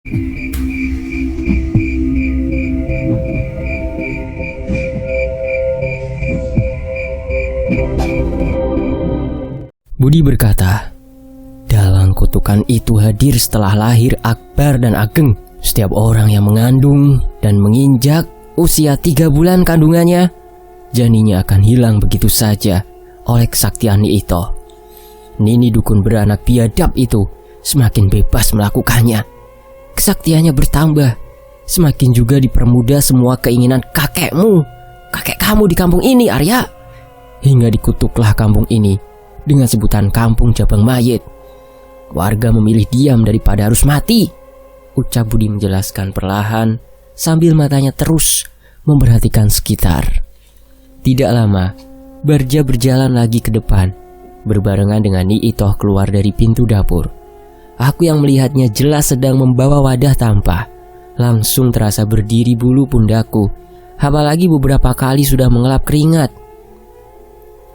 Budi berkata, dalang kutukan itu hadir setelah lahir Akbar dan Ageng. Setiap orang yang mengandung dan menginjak usia 3 bulan kandungannya, janinnya akan hilang begitu saja oleh kesaktian Nyi Ito. Nini dukun beranak biadab itu semakin bebas melakukannya. Kesaktiannya bertambah, semakin juga dipermudah semua keinginan kakek kamu di kampung ini, Arya. Hingga dikutuklah kampung ini dengan sebutan kampung Jabang Mayit. Warga memilih diam daripada harus mati, ucap Budi menjelaskan perlahan sambil matanya terus memperhatikan sekitar. Tidak lama, Barja berjalan lagi ke depan, berbarengan dengan Nyi Ito keluar dari pintu dapur. Aku yang melihatnya jelas sedang membawa wadah tampah. Langsung terasa berdiri bulu pundakku, apalagi beberapa kali sudah mengelap keringat.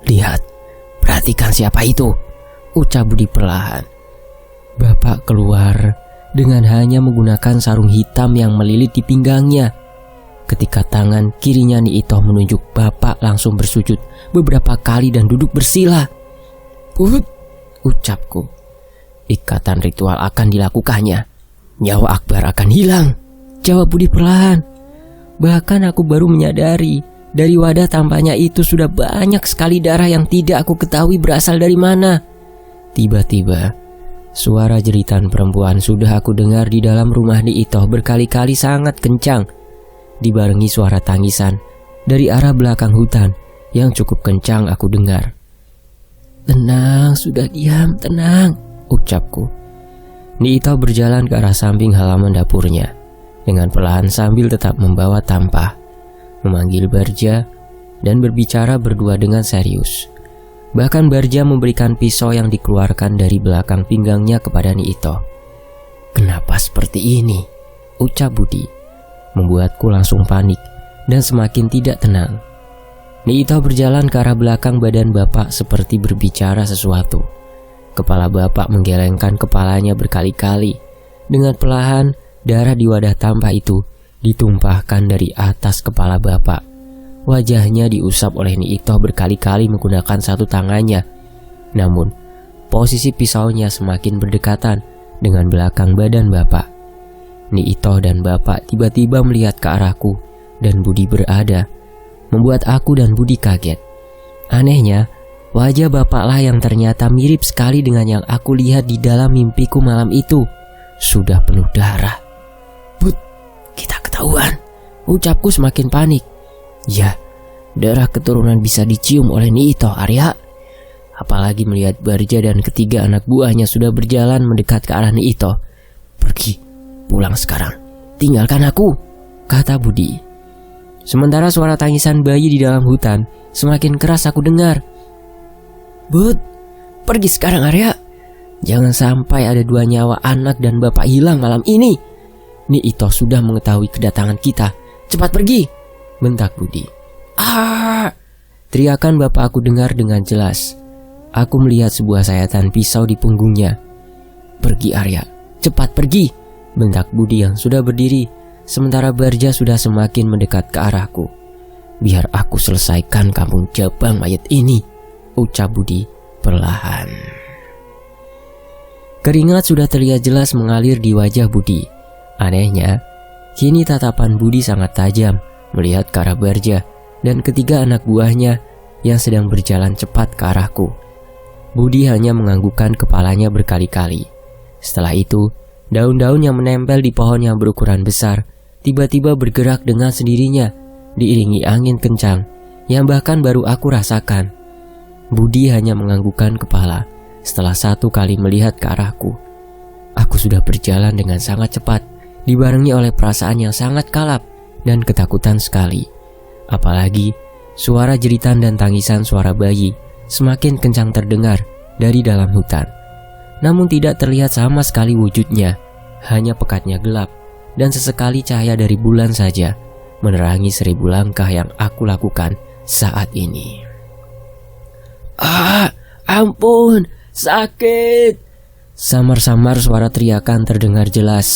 Lihat, perhatikan siapa itu, ucap Budi perlahan. Bapak keluar dengan hanya menggunakan sarung hitam yang melilit di pinggangnya. Ketika tangan kirinya Nyi Ito menunjuk bapak, langsung bersujud beberapa kali dan duduk bersila. Put, ucapku. Ikatan ritual akan dilakukannya. Nyawa Akbar akan hilang, jawab Budi perlahan. Bahkan aku baru menyadari dari wadah tampaknya itu sudah banyak sekali darah yang tidak aku ketahui berasal dari mana. Tiba-tiba suara jeritan perempuan sudah aku dengar di dalam rumah Nyi Ito berkali-kali sangat kencang, dibarengi suara tangisan dari arah belakang hutan yang cukup kencang aku dengar. Tenang, sudah diam, tenang, ucapku. Nyi Ito berjalan ke arah samping halaman dapurnya dengan perlahan sambil tetap membawa tampah, memanggil Barja dan berbicara berdua dengan serius. Bahkan Barja memberikan pisau yang dikeluarkan dari belakang pinggangnya kepada Nyi Ito. Kenapa seperti ini? Ucap Budi. Membuatku langsung panik dan semakin tidak tenang. Nyi Ito berjalan ke arah belakang badan bapak seperti berbicara sesuatu. Kepala bapak menggelengkan kepalanya berkali-kali. Dengan perlahan, darah di wadah tampah itu ditumpahkan dari atas kepala bapak. Wajahnya diusap oleh Nyi Ito berkali-kali menggunakan satu tangannya. Namun, posisi pisaunya semakin berdekatan dengan belakang badan bapak. Nyi Ito dan bapak tiba-tiba melihat ke arahku dan Budi berada, membuat aku dan Budi kaget. Anehnya, wajah bapaklah yang ternyata mirip sekali dengan yang aku lihat di dalam mimpiku malam itu. Sudah penuh darah. Bud, kita ketahuan, ucapku semakin panik. Ya, darah keturunan bisa dicium oleh Nyi Ito, Arya. Apalagi melihat Barja dan ketiga anak buahnya sudah berjalan mendekat ke arah Nyi Ito. Pergi, pulang sekarang, tinggalkan aku, kata Budi. Sementara suara tangisan bayi di dalam hutan semakin keras aku dengar. Bud, pergi sekarang, Arya. Jangan sampai ada 2 nyawa anak dan bapak hilang malam ini. Nyi Ito sudah mengetahui kedatangan kita. Cepat pergi, bentak Budi. Teriakan bapak aku dengar dengan jelas. Aku melihat sebuah sayatan pisau di punggungnya. Pergi, Arya, cepat pergi, bentak Budi yang sudah berdiri, sementara Barja sudah semakin mendekat ke arahku. Biar aku selesaikan kampung Jabang Mayit ini, ucap Budi perlahan. Keringat sudah terlihat jelas mengalir di wajah Budi. Anehnya, kini tatapan Budi sangat tajam melihat ke arah Barja dan ketiga anak buahnya yang sedang berjalan cepat ke arahku. Budi hanya menganggukkan kepalanya berkali-kali. Setelah itu, daun-daun yang menempel di pohon yang berukuran besar tiba-tiba bergerak dengan sendirinya, diiringi angin kencang yang bahkan baru aku rasakan. Budi hanya menganggukkan kepala setelah 1 kali melihat ke arahku. Aku sudah berjalan dengan sangat cepat, dibarengi oleh perasaan yang sangat kalap dan ketakutan sekali. Apalagi suara jeritan dan tangisan suara bayi semakin kencang terdengar dari dalam hutan. Namun tidak terlihat sama sekali wujudnya, hanya pekatnya gelap dan sesekali cahaya dari bulan saja menerangi 1000 langkah yang aku lakukan saat ini. Ampun, sakit! Samar-samar suara teriakan terdengar jelas.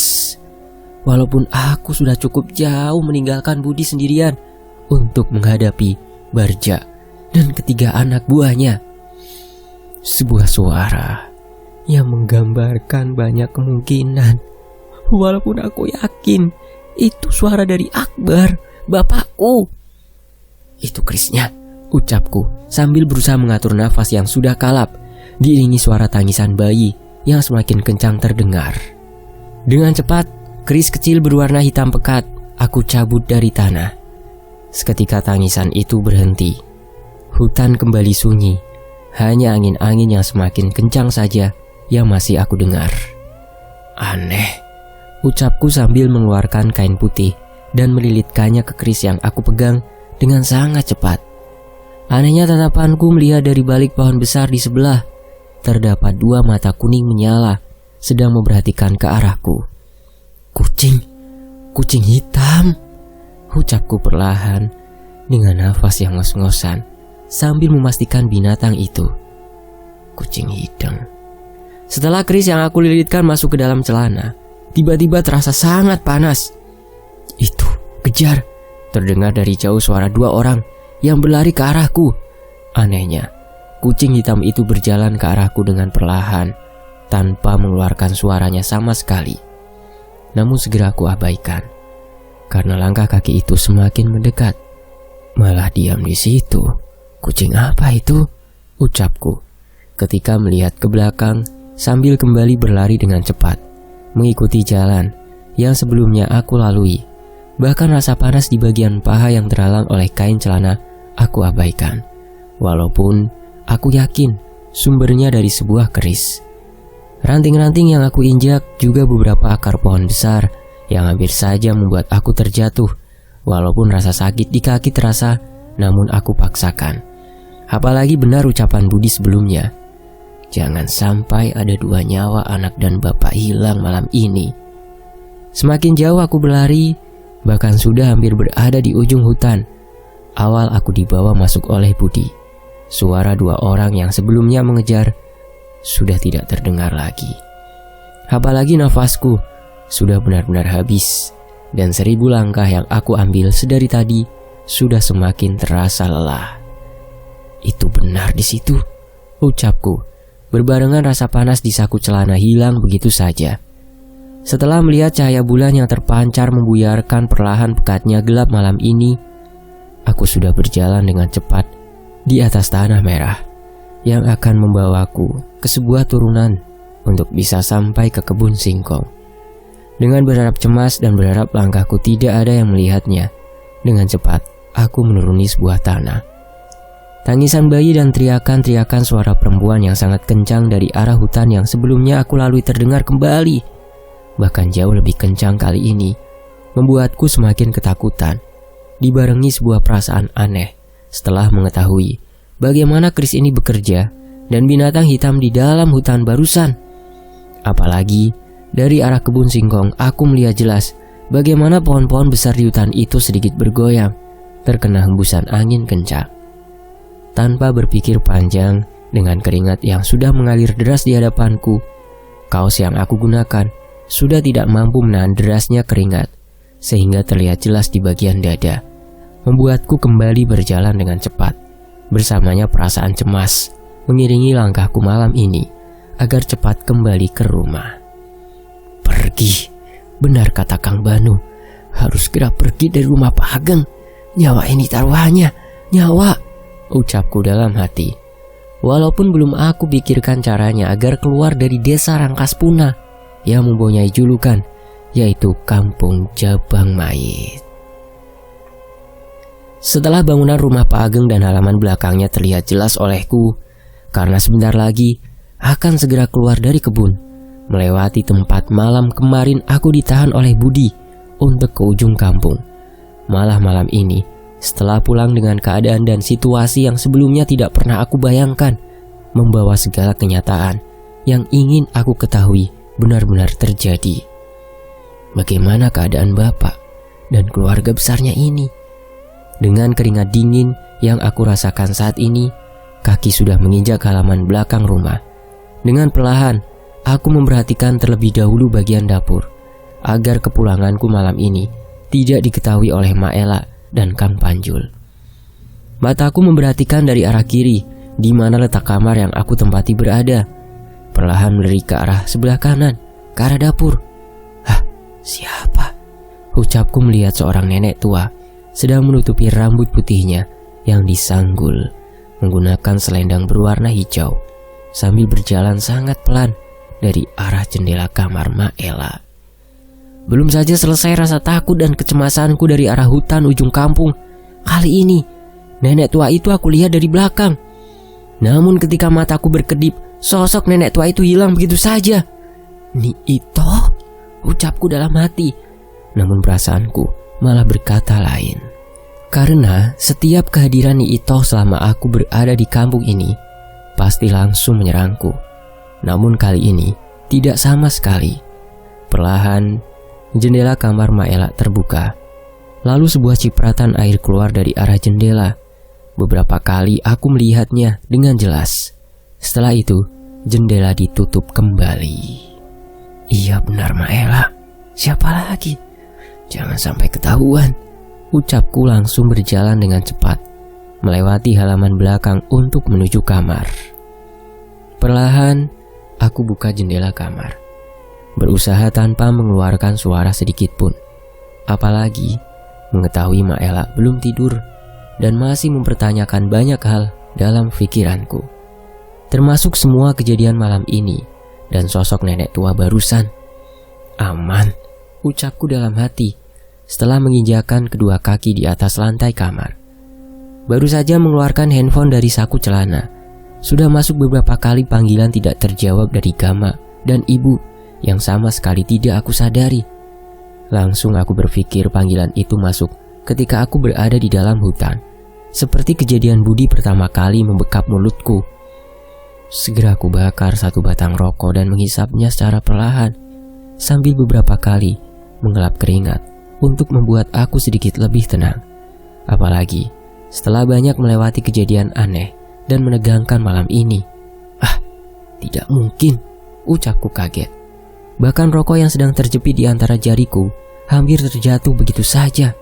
walaupun aku sudah cukup jauh meninggalkan Budi sendirian untuk menghadapi Barja dan ketiga anak buahnya. Sebuah suara yang menggambarkan banyak kemungkinan, walaupun aku yakin itu suara dari Akbar, bapakku. Itu Krisnya, ucapku sambil berusaha mengatur nafas yang sudah kalap, diiringi suara tangisan bayi yang semakin kencang terdengar. Dengan cepat, Kris kecil berwarna hitam pekat aku cabut dari tanah. Seketika tangisan itu berhenti. Hutan kembali sunyi. Hanya angin-angin yang semakin kencang saja yang masih aku dengar. Aneh, ucapku sambil mengeluarkan kain putih dan melilitkannya ke keris yang aku pegang dengan sangat cepat. Anehnya tatapanku melihat dari balik pohon besar di sebelah. Terdapat dua mata kuning menyala sedang memperhatikan ke arahku. Kucing hitam, ucapku perlahan dengan nafas yang ngos-ngosan sambil memastikan binatang itu. Kucing hitam. Setelah keris yang aku lilitkan masuk ke dalam celana, tiba-tiba terasa sangat panas. Itu, kejar, terdengar dari jauh suara dua orang yang berlari ke arahku. Anehnya, kucing hitam itu berjalan ke arahku dengan perlahan, tanpa mengeluarkan suaranya sama sekali. Namun segera aku abaikan, karena langkah kaki itu semakin mendekat. Malah diam di situ. Kucing apa itu? Ucapku ketika melihat ke belakang sambil kembali berlari dengan cepat, mengikuti jalan yang sebelumnya aku lalui. Bahkan rasa panas di bagian paha yang terhalang oleh kain celana aku abaikan, walaupun aku yakin sumbernya dari sebuah keris. Ranting-ranting yang aku injak juga beberapa akar pohon besar yang hampir saja membuat aku terjatuh. Walaupun rasa sakit di kaki terasa, namun aku paksakan. Apalagi benar ucapan Budi sebelumnya. Jangan sampai ada dua nyawa anak dan bapak hilang malam ini. Semakin jauh aku berlari, bahkan sudah hampir berada di ujung hutan. Awal aku dibawa masuk oleh Budi. Suara dua orang yang sebelumnya mengejar sudah tidak terdengar lagi. Apalagi nafasku sudah benar-benar habis, dan 1000 langkah yang aku ambil sedari tadi sudah semakin terasa lelah. Itu benar di situ, ucapku, berbarengan rasa panas di saku celana hilang begitu saja. Setelah melihat cahaya bulan yang terpancar membuyarkan perlahan pekatnya gelap malam ini, aku sudah berjalan dengan cepat di atas tanah merah yang akan membawaku ke sebuah turunan untuk bisa sampai ke kebun singkong. Dengan berharap cemas dan berharap langkahku tidak ada yang melihatnya, dengan cepat aku menuruni sebuah tanah. Tangisan bayi dan teriakan-teriakan suara perempuan yang sangat kencang dari arah hutan yang sebelumnya aku lalui terdengar kembali. Bahkan jauh lebih kencang kali ini, membuatku semakin ketakutan, dibarengi sebuah perasaan aneh setelah mengetahui bagaimana keris ini bekerja dan binatang hitam di dalam hutan barusan. Apalagi dari arah kebun singkong aku melihat jelas bagaimana pohon-pohon besar di hutan itu sedikit bergoyang terkena hembusan angin kencang. Tanpa berpikir panjang, dengan keringat yang sudah mengalir deras di hadapanku, kaos yang aku gunakan sudah tidak mampu menahan derasnya keringat, sehingga terlihat jelas di bagian dada, membuatku kembali berjalan dengan cepat. Bersamanya perasaan cemas mengiringi langkahku malam ini agar cepat kembali ke rumah. Pergi, benar kata Kang Banu, harus segera pergi dari rumah Pak Ageng. Nyawa ini taruhannya, nyawa, ucapku dalam hati. Walaupun belum aku pikirkan caranya agar keluar dari desa Rangkaspuna yang mempunyai julukan, yaitu Kampung Jabang Mayit. Setelah bangunan rumah Pak Ageng dan halaman belakangnya terlihat jelas olehku, karena sebentar lagi akan segera keluar dari kebun, melewati tempat malam kemarin aku ditahan oleh Budi untuk ke ujung kampung. Malah malam ini, setelah pulang dengan keadaan dan situasi yang sebelumnya tidak pernah aku bayangkan, membawa segala kenyataan yang ingin aku ketahui benar-benar terjadi. Bagaimana keadaan bapak dan keluarga besarnya ini? Dengan keringat dingin yang aku rasakan saat ini, kaki sudah menginjak halaman belakang rumah. Dengan perlahan, aku memperhatikan terlebih dahulu bagian dapur. agar kepulanganku malam ini tidak diketahui oleh Maela dan Kang Panjul. Mataku memperhatikan dari arah kiri di mana letak kamar yang aku tempati berada. Perlahan melirik ke arah sebelah kanan, ke arah dapur. Hah, siapa? Ucapku melihat seorang nenek tua sedang menutupi rambut putihnya yang disanggul menggunakan selendang berwarna hijau sambil berjalan sangat pelan dari arah jendela kamar Maela. Belum saja selesai rasa takut dan kecemasanku dari arah hutan ujung kampung, kali ini nenek tua itu aku lihat dari belakang. Namun ketika mataku berkedip, sosok nenek tua itu hilang begitu saja. Ni Ito, ucapku dalam hati. Namun perasaanku malah berkata lain. Karena setiap kehadiran Ni Ito selama aku berada di kampung ini pasti langsung menyerangku. Namun kali ini tidak sama sekali. Perlahan jendela kamar Maela terbuka. Lalu sebuah cipratan air keluar dari arah jendela. Beberapa kali aku melihatnya dengan jelas. Setelah itu jendela ditutup kembali. Iya benar Maela. Siapa lagi? Jangan sampai ketahuan. Ucapku langsung berjalan dengan cepat melewati halaman belakang untuk menuju kamar. Perlahan aku buka jendela kamar, berusaha tanpa mengeluarkan suara sedikit pun. Apalagi mengetahui Maela belum tidur dan masih mempertanyakan banyak hal dalam pikiranku, termasuk semua kejadian malam ini dan sosok nenek tua barusan. Aman, ucapku dalam hati setelah menginjakan kedua kaki di atas lantai kamar. Baru saja mengeluarkan handphone dari saku celana, sudah masuk beberapa kali panggilan tidak terjawab dari Gama dan ibu yang sama sekali tidak aku sadari. Langsung aku berpikir panggilan itu masuk ketika aku berada di dalam hutan, seperti kejadian Budi pertama kali membekap mulutku. Segera aku bakar satu batang rokok dan menghisapnya secara perlahan, sambil beberapa kali mengelap keringat untuk membuat aku sedikit lebih tenang. Apalagi setelah banyak melewati kejadian aneh dan menegangkan malam ini. Tidak mungkin, ucapku kaget. Bahkan rokok yang sedang terjepit di antara jariku hampir terjatuh begitu saja.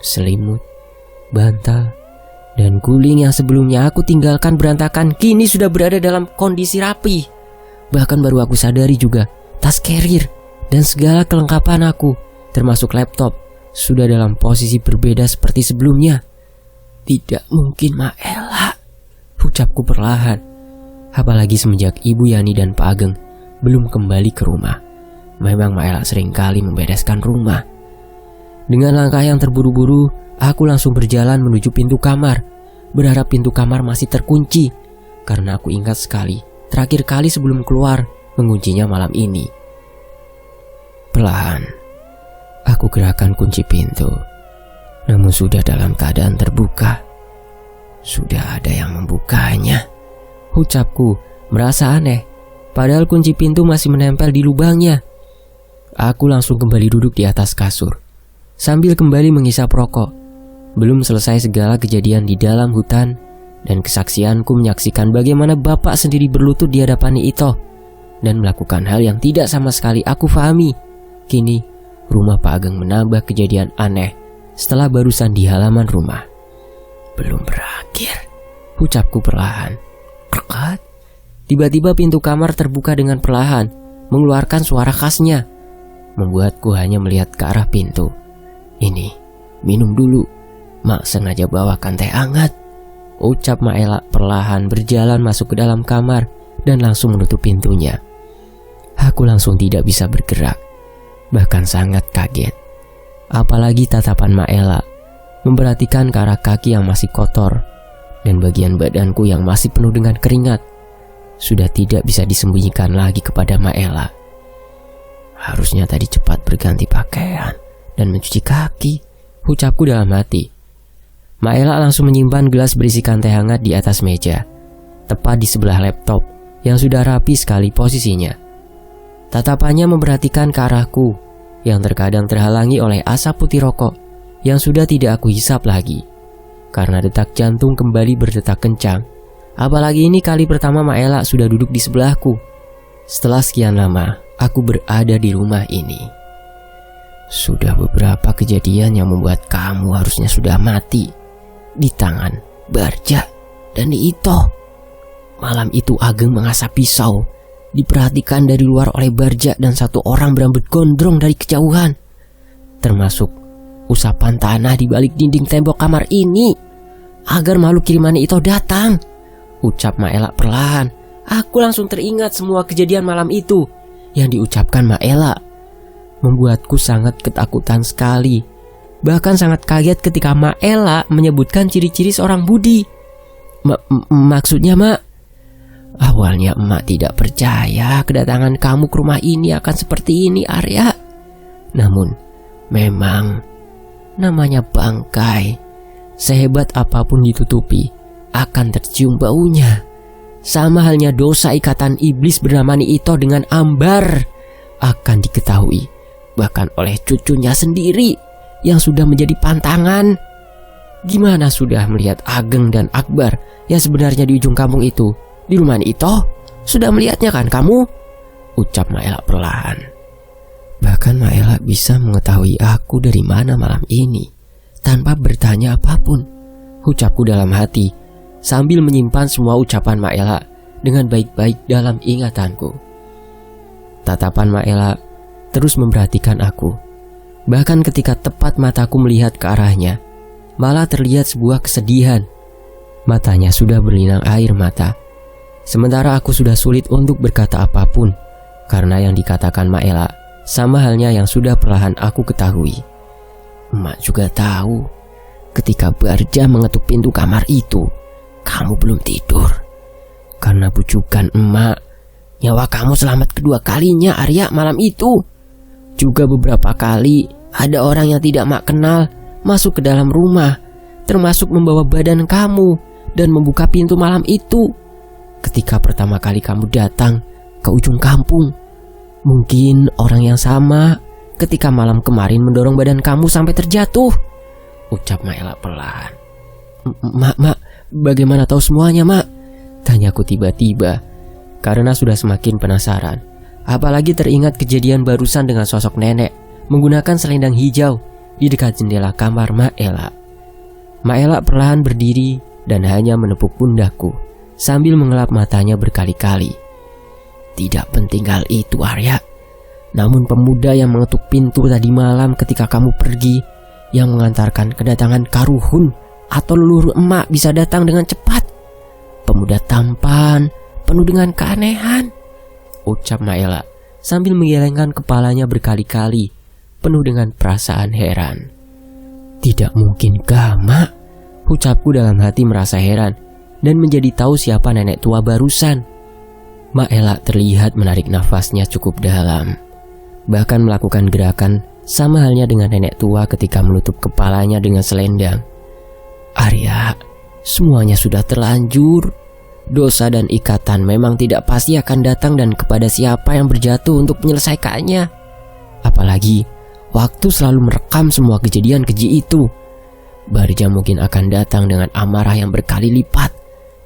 Selimut, bantal, dan guling yang sebelumnya aku tinggalkan berantakan kini sudah berada dalam kondisi rapi. Bahkan baru aku sadari juga tas carrier dan segala kelengkapan aku, termasuk laptop, sudah dalam posisi berbeda seperti sebelumnya. Tidak mungkin Maela, ucapku perlahan. Apalagi semenjak Ibu Yani dan Pak Ageng belum kembali ke rumah. Memang Maela seringkali membereskan rumah. Dengan langkah yang terburu-buru, aku langsung berjalan menuju pintu kamar, berharap pintu kamar masih terkunci, karena aku ingat sekali terakhir kali sebelum keluar menguncinya malam ini. Perlahan aku gerakan kunci pintu, namun sudah dalam keadaan terbuka. Sudah ada yang membukanya, ucapku merasa aneh, padahal kunci pintu masih menempel di lubangnya. Aku langsung kembali duduk di atas kasur, sambil kembali menghisap rokok. Belum selesai segala kejadian di dalam hutan, dan kesaksianku menyaksikan bagaimana bapak sendiri berlutut di hadapan Ni Ito, dan melakukan hal yang tidak sama sekali aku pahami. Kini rumah Pak Ageng menambah kejadian aneh setelah barusan di halaman rumah. Belum berakhir, ucapku perlahan. Krekat. Tiba-tiba pintu kamar terbuka dengan perlahan, mengeluarkan suara khasnya, membuatku hanya melihat ke arah pintu. Ini, minum dulu. Mak sengaja bawakan teh hangat, ucap Maela perlahan berjalan masuk ke dalam kamar dan langsung menutup pintunya. Aku langsung tidak bisa bergerak, bahkan sangat kaget. Apalagi tatapan Maela memperhatikan ke arah kaki yang masih kotor dan bagian badanku yang masih penuh dengan keringat. Sudah tidak bisa disembunyikan lagi kepada Maela. Harusnya tadi cepat berganti pakaian dan mencuci kaki, ucapku dalam hati. Maela langsung menyimpan gelas berisikan teh hangat di atas meja, tepat di sebelah laptop yang sudah rapi sekali posisinya. Tatapannya memperhatikan ke arahku yang terkadang terhalangi oleh asap putih rokok yang sudah tidak aku hisap lagi, karena detak jantung kembali berdetak kencang. Apalagi ini kali pertama Maela sudah duduk di sebelahku. Setelah sekian lama aku berada di rumah ini. Sudah beberapa kejadian yang membuat kamu harusnya sudah mati di tangan Barja dan Nyi Ito. Malam itu Ageng mengasah pisau, diperhatikan dari luar oleh Barja dan satu orang berambut gondrong dari kejauhan. Termasuk usapan tanah di balik dinding tembok kamar ini agar makhluk kiriman Nyi Ito datang. Ucap Maela perlahan. Aku langsung teringat semua kejadian malam itu yang diucapkan Maela. Membuatku sangat ketakutan sekali. Bahkan sangat kaget ketika Maela menyebutkan ciri-ciri seorang Budi. Maksudnya, Mak? Awalnya emak tidak percaya kedatangan kamu ke rumah ini akan seperti ini, Arya. Namun, memang namanya bangkai, sehebat apapun ditutupi, akan tercium baunya. Sama halnya dosa ikatan iblis bernama Nyi Ito dengan Ambar akan diketahui bahkan oleh cucunya sendiri yang sudah menjadi pantangan. Gimana sudah melihat Ageng dan Akbar yang sebenarnya di ujung kampung itu di rumah Nyi Ito? Sudah melihatnya kan kamu? Ucap Maela perlahan. Bahkan Maela bisa mengetahui aku dari mana malam ini tanpa bertanya apapun. Ucapku dalam hati sambil menyimpan semua ucapan Maela dengan baik-baik dalam ingatanku. Tatapan Maela terus memperhatikan aku. Bahkan ketika tepat mataku melihat ke arahnya, malah terlihat sebuah kesedihan. Matanya sudah berlinang air mata. Sementara aku sudah sulit untuk berkata apapun karena yang dikatakan Maela sama halnya yang sudah perlahan aku ketahui. Emak juga tahu ketika Barja mengetuk pintu kamar itu, kamu belum tidur. Karena bujukan emak, nyawa kamu selamat kedua kalinya, Arya, malam itu. Juga beberapa kali ada orang yang tidak emak kenal masuk ke dalam rumah, termasuk membawa badan kamu dan membuka pintu malam itu. Ketika pertama kali kamu datang ke ujung kampung, mungkin orang yang sama ketika malam kemarin mendorong badan kamu sampai terjatuh. Ucap Maela perlahan. Mak, bagaimana tahu semuanya, Mak? Tanyaku tiba-tiba karena sudah semakin penasaran. Apalagi teringat kejadian barusan dengan sosok nenek menggunakan selendang hijau di dekat jendela kamar Maela. Maela perlahan berdiri dan hanya menepuk pundakku sambil mengelap matanya berkali-kali. Tidak penting hal itu, Arya. Namun pemuda yang mengetuk pintu tadi malam ketika kamu pergi, yang mengantarkan kedatangan Karuhun atau leluhur emak bisa datang dengan cepat. Pemuda tampan, penuh dengan keanehan, ucap Maela sambil menggelengkan kepalanya berkali-kali, penuh dengan perasaan heran. Tidak mungkinkah, Mak? Ucapku dalam hati merasa heran dan menjadi tahu siapa nenek tua barusan. Maela terlihat menarik nafasnya cukup dalam, bahkan melakukan gerakan sama halnya dengan nenek tua ketika menutup kepalanya dengan selendang. Arya, semuanya sudah terlanjur. Dosa dan ikatan memang tidak pasti akan datang dan kepada siapa yang berjatuh untuk menyelesaikannya. Apalagi waktu selalu merekam semua kejadian keji itu. Barja mungkin akan datang dengan amarah yang berkali lipat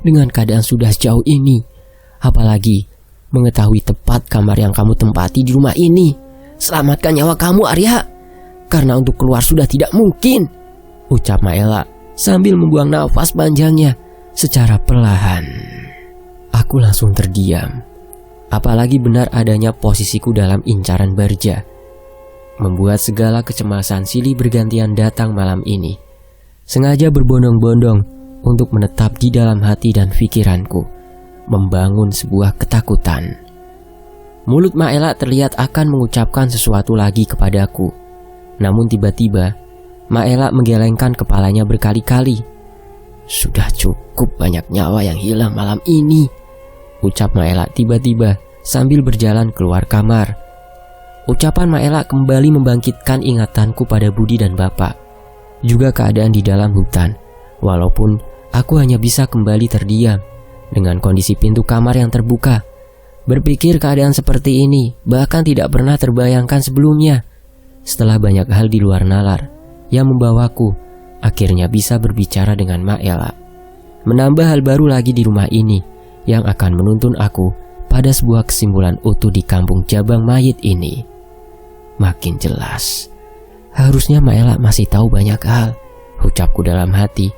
dengan keadaan sudah sejauh ini. Apalagi mengetahui tepat kamar yang kamu tempati di rumah ini. Selamatkan nyawa kamu, Arya, karena untuk keluar sudah tidak mungkin, ucap Maela sambil membuang nafas panjangnya secara perlahan. Aku langsung terdiam. Apalagi benar adanya posisiku dalam incaran Barja, membuat segala kecemasan silih bergantian datang malam ini, sengaja berbondong-bondong untuk menetap di dalam hati dan pikiranku, membangun sebuah ketakutan. Mulut Maela terlihat akan mengucapkan sesuatu lagi kepadaku. Namun tiba-tiba Maela menggelengkan kepalanya berkali-kali. Sudah cukup banyak nyawa yang hilang malam ini, ucap Maela tiba-tiba sambil berjalan keluar kamar. Ucapan Maela kembali membangkitkan ingatanku pada Budi dan Bapak, juga keadaan di dalam hutan. Walaupun aku hanya bisa kembali terdiam dengan kondisi pintu kamar yang terbuka. Berpikir keadaan seperti ini bahkan tidak pernah terbayangkan sebelumnya. Setelah banyak hal di luar nalar yang membawaku akhirnya bisa berbicara dengan Maela, menambah hal baru lagi di rumah ini yang akan menuntun aku pada sebuah kesimpulan utuh di kampung Jabang Mayit ini. Makin jelas Harusnya Maela masih tahu banyak hal, ucapku dalam hati.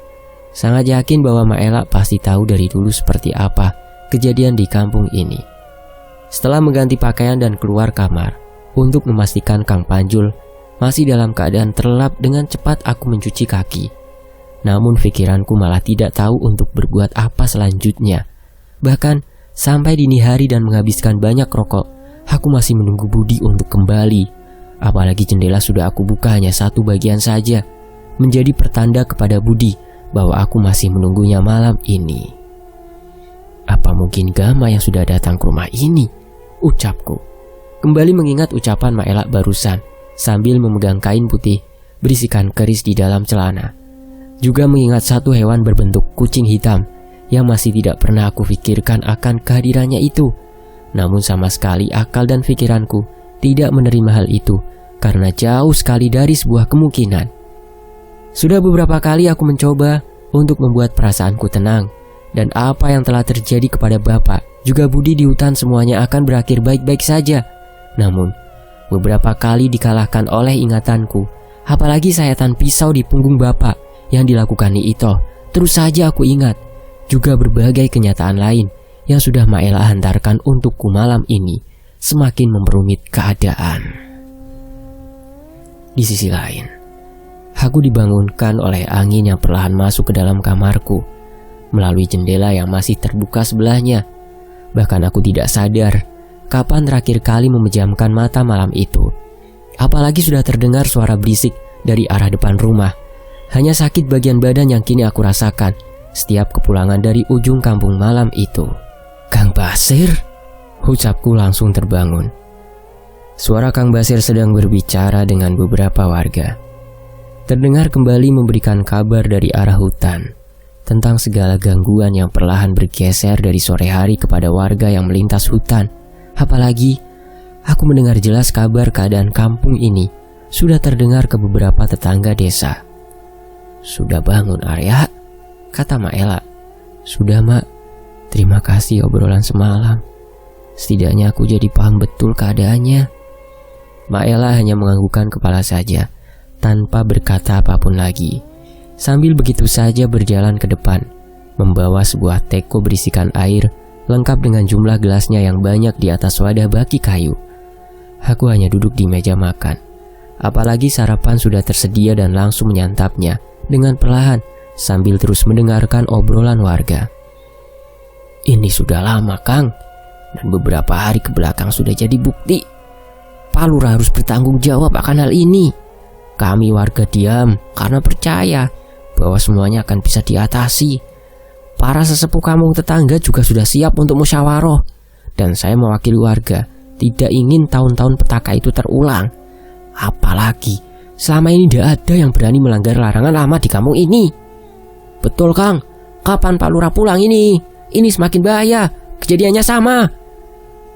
Sangat yakin bahwa Maela pasti tahu dari dulu seperti apa kejadian di kampung ini. Setelah mengganti pakaian dan keluar kamar untuk memastikan Kang Panjul masih dalam keadaan terlelap, dengan cepat aku mencuci kaki. Namun pikiranku malah tidak tahu untuk berbuat apa selanjutnya. Bahkan sampai dini hari dan menghabiskan banyak rokok, aku masih menunggu Budi untuk kembali. Apalagi jendela sudah aku buka hanya satu bagian saja, menjadi pertanda kepada Budi bahwa aku masih menunggunya malam ini. Apa mungkin Gama yang sudah datang ke rumah ini? Ucapku. Kembali mengingat ucapan Maela barusan sambil memegang kain putih berisikan keris di dalam celana. Juga mengingat satu hewan berbentuk kucing hitam yang masih tidak pernah aku pikirkan akan kehadirannya itu. Namun sama sekali akal dan pikiranku tidak menerima hal itu karena jauh sekali dari sebuah kemungkinan. Sudah beberapa kali aku mencoba untuk membuat perasaanku tenang, dan apa yang telah terjadi kepada Bapak juga Budi di hutan semuanya akan berakhir baik-baik saja. Namun beberapa kali dikalahkan oleh ingatanku, apalagi sayatan pisau di punggung Bapak yang dilakukan Ito. Terus saja aku ingat juga berbagai kenyataan lain yang sudah Maela hantarkan untukku malam ini, semakin memperumit keadaan. Di sisi lain, aku dibangunkan oleh angin yang perlahan masuk ke dalam kamarku melalui jendela yang masih terbuka sebelahnya. Bahkan aku tidak sadar kapan terakhir kali memejamkan mata malam itu. Apalagi sudah terdengar suara berisik dari arah depan rumah. Hanya sakit bagian badan yang kini aku rasakan setiap kepulangan dari ujung kampung malam itu. "Kang Basir?" ucapku langsung terbangun. Suara Kang Basir sedang berbicara dengan beberapa warga. Terdengar kembali memberikan kabar dari arah hutan tentang segala gangguan yang perlahan bergeser dari sore hari kepada warga yang melintas hutan. Apalagi aku mendengar jelas kabar keadaan kampung ini sudah terdengar ke beberapa tetangga desa. "Sudah bangun Arya?" kata Maela. "Sudah Mak, terima kasih obrolan semalam. Setidaknya aku jadi paham betul keadaannya." Maela hanya menganggukkan kepala saja tanpa berkata apapun lagi, sambil begitu saja berjalan ke depan membawa sebuah teko berisikan air lengkap dengan jumlah gelasnya yang banyak di atas wadah baki kayu. Aku hanya duduk di meja makan, apalagi sarapan sudah tersedia dan langsung menyantapnya dengan perlahan sambil terus mendengarkan obrolan warga. "Ini sudah lama Kang, dan beberapa hari kebelakang sudah jadi bukti. Pak Lurah harus bertanggung jawab akan hal ini. Kami warga diam karena percaya bahwa semuanya akan bisa diatasi. Para sesepuh kampung tetangga juga sudah siap untuk musyawarah, dan saya mewakili warga tidak ingin tahun-tahun petaka itu terulang. Apalagi selama ini tidak ada yang berani melanggar larangan lama di kampung ini." "Betul Kang, kapan Pak Lurah pulang ini? Ini semakin bahaya, kejadiannya sama."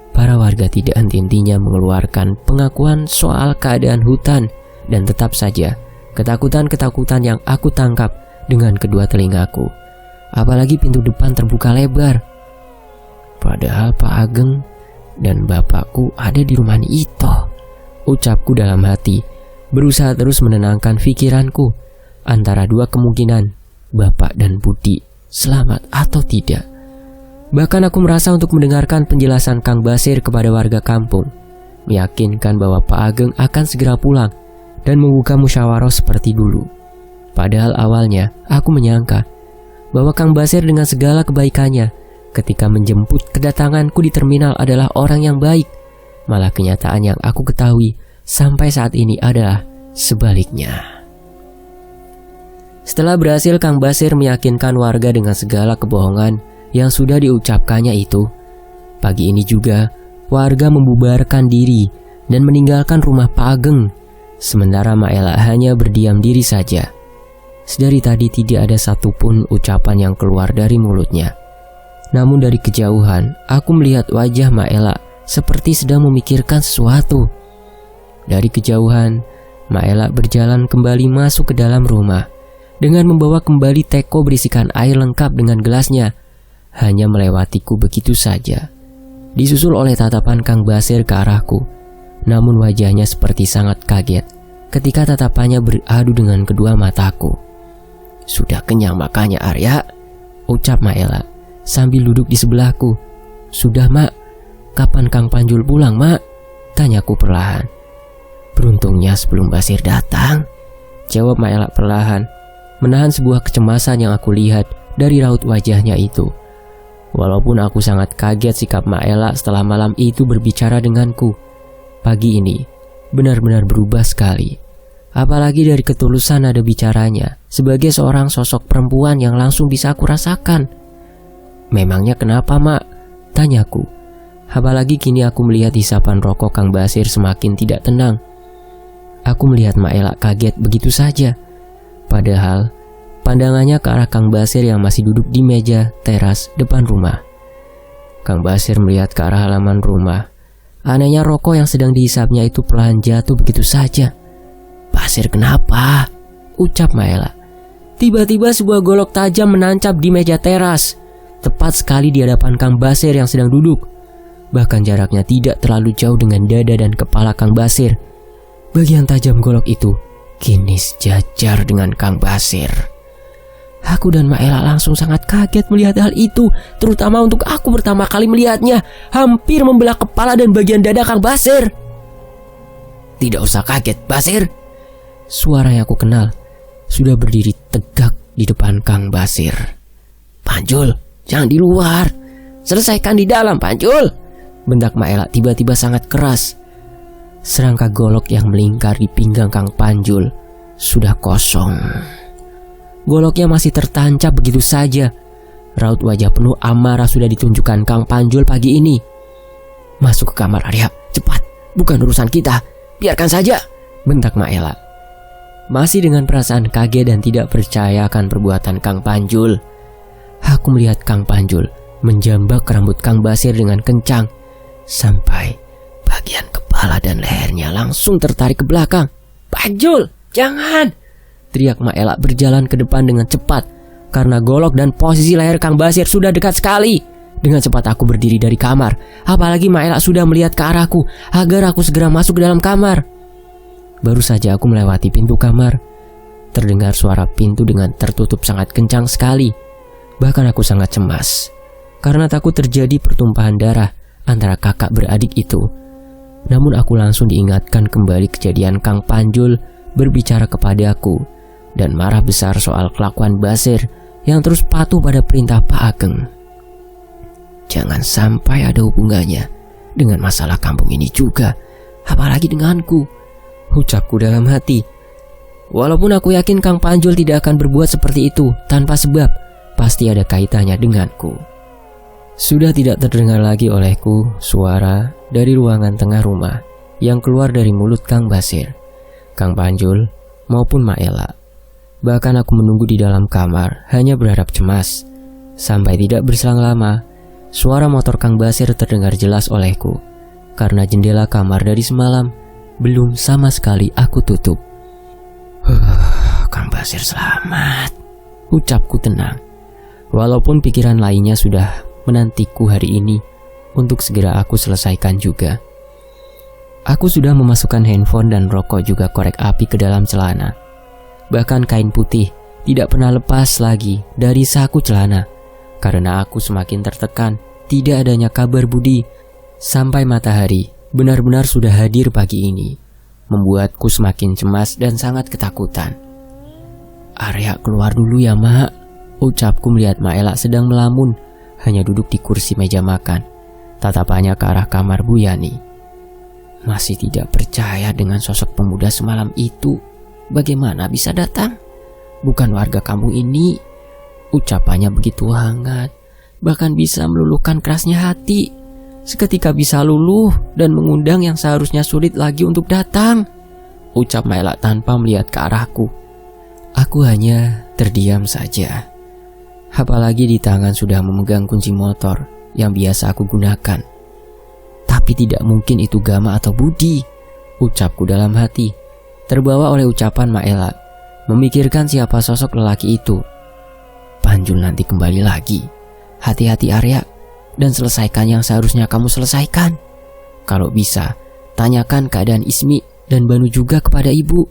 Para warga tidak henti-hentinya mengeluarkan pengakuan soal keadaan hutan, dan tetap saja ketakutan-ketakutan yang aku tangkap dengan kedua telingaku. Apalagi pintu depan terbuka lebar. Padahal Pak Ageng dan bapakku ada di rumah Ito, ucapku dalam hati, berusaha terus menenangkan pikiranku antara dua kemungkinan, Bapak dan Budi selamat atau tidak. Bahkan aku merasa untuk mendengarkan penjelasan Kang Basir kepada warga kampung, meyakinkan bahwa Pak Ageng akan segera pulang dan membuka musyawarah seperti dulu. Padahal awalnya aku menyangka bahwa Kang Basir dengan segala kebaikannya ketika menjemput kedatanganku di terminal adalah orang yang baik. Malah kenyataan yang aku ketahui sampai saat ini adalah sebaliknya. Setelah berhasil Kang Basir meyakinkan warga dengan segala kebohongan yang sudah diucapkannya itu, pagi ini juga warga membubarkan diri dan meninggalkan rumah Pak Ageng. Sementara Maela hanya berdiam diri saja. Sedari tadi tidak ada satupun ucapan yang keluar dari mulutnya. Namun dari kejauhan aku melihat wajah Maela seperti sedang memikirkan sesuatu. Dari kejauhan Maela berjalan kembali masuk ke dalam rumah dengan membawa kembali teko berisikan air lengkap dengan gelasnya. Hanya melewatiku begitu saja, disusul oleh tatapan Kang Basir ke arahku. Namun wajahnya seperti sangat kaget ketika tatapannya beradu dengan kedua mataku. "Sudah kenyang makanya Arya," ucap Maela sambil duduk di sebelahku. "Sudah Mak, kapan Kang Panjul pulang Mak?" tanyaku perlahan. "Beruntungnya sebelum Basir datang," jawab Maela perlahan, menahan sebuah kecemasan yang aku lihat dari raut wajahnya itu. Walaupun aku sangat kaget sikap Maela setelah malam itu berbicara denganku, pagi ini benar-benar berubah sekali. Apalagi dari ketulusan nada bicaranya sebagai seorang sosok perempuan yang langsung bisa aku rasakan. "Memangnya kenapa Mak?" tanyaku. Apalagi kini aku melihat hisapan rokok Kang Basir semakin tidak tenang. Aku melihat Maela kaget begitu saja. Padahal pandangannya ke arah Kang Basir yang masih duduk di meja teras depan rumah. Kang Basir melihat ke arah halaman rumah. Anehnya rokok yang sedang dihisapnya itu perlahan jatuh begitu saja. "Basir kenapa?" ucap Maela. Tiba-tiba sebuah golok tajam menancap di meja teras, tepat sekali di hadapan Kang Basir yang sedang duduk. Bahkan jaraknya tidak terlalu jauh dengan dada dan kepala Kang Basir. Bagian tajam golok itu kini sejajar dengan Kang Basir. Aku dan Maela langsung sangat kaget melihat hal itu, terutama untuk aku pertama kali melihatnya, hampir membelah kepala dan bagian dada Kang Basir. "Tidak usah kaget, Basir," suara yang aku kenal sudah berdiri tegak di depan Kang Basir. "Panjul, jangan di luar, selesaikan di dalam Panjul," bentak Maela tiba-tiba sangat keras. Serangka golok yang melingkar di pinggang Kang Panjul sudah kosong. Goloknya masih tertancap begitu saja. Raut wajah penuh amarah sudah ditunjukkan Kang Panjul pagi ini. "Masuk ke kamar Arya, cepat, bukan urusan kita, biarkan saja," bentak Maela. Masih dengan perasaan kaget dan tidak percaya akan perbuatan Kang Panjul, aku melihat Kang Panjul menjambak rambut Kang Basir dengan kencang sampai bagian kepala dan lehernya langsung tertarik ke belakang. "Panjul, jangan!" teriak Maela berjalan ke depan dengan cepat karena golok dan posisi leher Kang Basir sudah dekat sekali. Dengan cepat aku berdiri dari kamar, apalagi Maela sudah melihat ke arahku agar aku segera masuk ke dalam kamar. Baru saja aku melewati pintu kamar, terdengar suara pintu dengan tertutup sangat kencang sekali. Bahkan aku sangat cemas karena takut terjadi pertumpahan darah antara kakak beradik itu. Namun aku langsung diingatkan kembali kejadian Kang Panjul berbicara kepadaku dan marah besar soal kelakuan Basir yang terus patuh pada perintah Pak Ageng. Jangan sampai ada hubungannya dengan masalah kampung ini juga, apalagi denganku, ucapku dalam hati. Walaupun aku yakin Kang Panjul tidak akan berbuat seperti itu tanpa sebab, pasti ada kaitannya denganku. Sudah tidak terdengar lagi olehku suara dari ruangan tengah rumah yang keluar dari mulut Kang Basir, Kang Panjul maupun Maela. Bahkan aku menunggu di dalam kamar hanya berharap cemas. Sampai tidak berselang lama, suara motor Kang Basir terdengar jelas olehku karena jendela kamar dari semalam belum sama sekali aku tutup. Kang Basir selamat, ucapku tenang. Walaupun pikiran lainnya sudah menantiku hari ini untuk segera aku selesaikan juga. Aku sudah memasukkan handphone dan rokok juga korek api ke dalam celana. Bahkan kain putih tidak pernah lepas lagi dari saku celana karena aku semakin tertekan tidak adanya kabar Budi. Sampai matahari benar-benar sudah hadir pagi ini, membuatku semakin cemas dan sangat ketakutan. "Arya keluar dulu ya Mak," ucapku melihat Maela sedang melamun hanya duduk di kursi meja makan, tatapannya ke arah kamar Bu Yani. Masih tidak percaya dengan sosok pemuda semalam itu. Bagaimana bisa datang? Bukan warga kampung ini. Ucapannya begitu hangat, bahkan bisa meluluhkan kerasnya hati. Seketika bisa luluh dan mengundang yang seharusnya sulit lagi untuk datang, ucap Maela tanpa melihat ke arahku. Aku hanya terdiam saja. Apalagi di tangan sudah memegang kunci motor yang biasa aku gunakan. Tapi tidak mungkin itu Gama atau Budi, ucapku dalam hati, terbawa oleh ucapan Maela, memikirkan siapa sosok lelaki itu. Panjul nanti kembali lagi. Hati-hati Arya, dan selesaikan yang seharusnya kamu selesaikan. Kalau bisa, tanyakan keadaan Ismi dan Banu juga kepada ibu.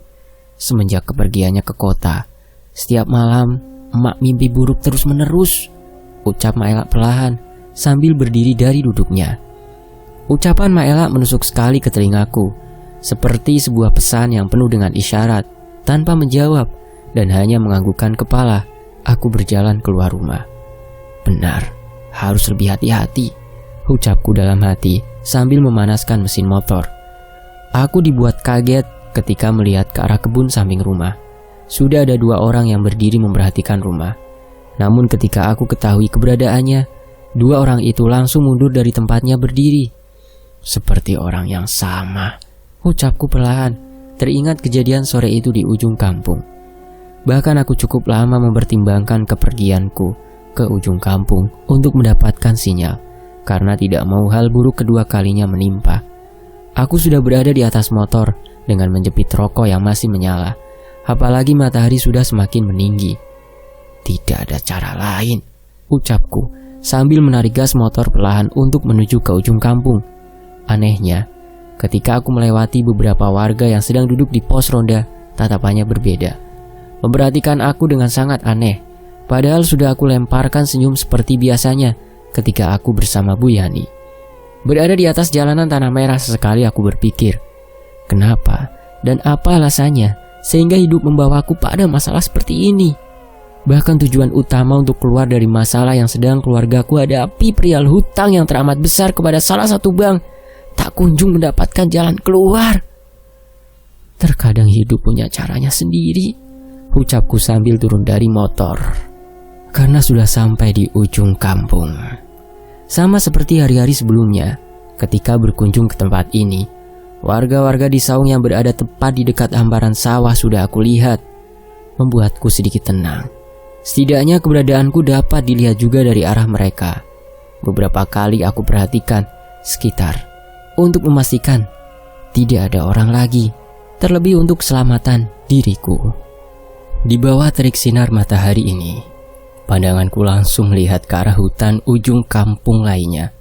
semenjak kepergiannya ke kota. Setiap malam, emak mimpi buruk terus-menerus, ucap Maela perlahan sambil berdiri dari duduknya. Ucapan Maela menusuk sekali ke telingaku, seperti sebuah pesan yang penuh dengan isyarat. Tanpa menjawab dan hanya menganggukkan kepala, aku berjalan keluar rumah. Benar, harus lebih hati-hati, ucapku dalam hati sambil memanaskan mesin motor. Aku dibuat kaget ketika melihat ke arah kebun samping rumah. Sudah ada 2 orang yang berdiri memperhatikan rumah. Namun ketika aku ketahui keberadaannya, 2 orang itu langsung mundur dari tempatnya berdiri. Seperti orang yang sama, ucapku perlahan, teringat kejadian sore itu di ujung kampung. Bahkan aku cukup lama mempertimbangkan kepergianku ke ujung kampung untuk mendapatkan sinyal, karena tidak mau hal buruk kedua kalinya menimpa. Aku sudah berada di atas motor dengan menjepit rokok yang masih menyala. Apalagi matahari sudah semakin meninggi. Tidak ada cara lain, ucapku sambil menarik gas motor perlahan untuk menuju ke ujung kampung. Anehnya, ketika aku melewati beberapa warga yang sedang duduk di pos ronda, tatapannya berbeda. Memperhatikan aku dengan sangat aneh, padahal sudah aku lemparkan senyum seperti biasanya ketika aku bersama Bu Yani. Berada di atas jalanan tanah merah, sesekali aku berpikir, kenapa dan apa alasannya sehingga hidup membawaku pada masalah seperti ini? Bahkan tujuan utama untuk keluar dari masalah yang sedang keluargaku hadapi, perihal hutang yang teramat besar kepada salah satu bank, tak kunjung mendapatkan jalan keluar. Terkadang hidup punya caranya sendiri, ucapku sambil turun dari motor. Karena sudah sampai di ujung kampung. Sama seperti hari-hari sebelumnya, ketika berkunjung ke tempat ini, warga-warga di saung yang berada tepat di dekat hamparan sawah sudah aku lihat, membuatku sedikit tenang. Setidaknya keberadaanku dapat dilihat juga dari arah mereka. Beberapa kali aku perhatikan sekitar untuk memastikan tidak ada orang lagi, terlebih untuk keselamatan diriku. Di bawah terik sinar matahari ini, pandanganku langsung melihat ke arah hutan ujung kampung lainnya,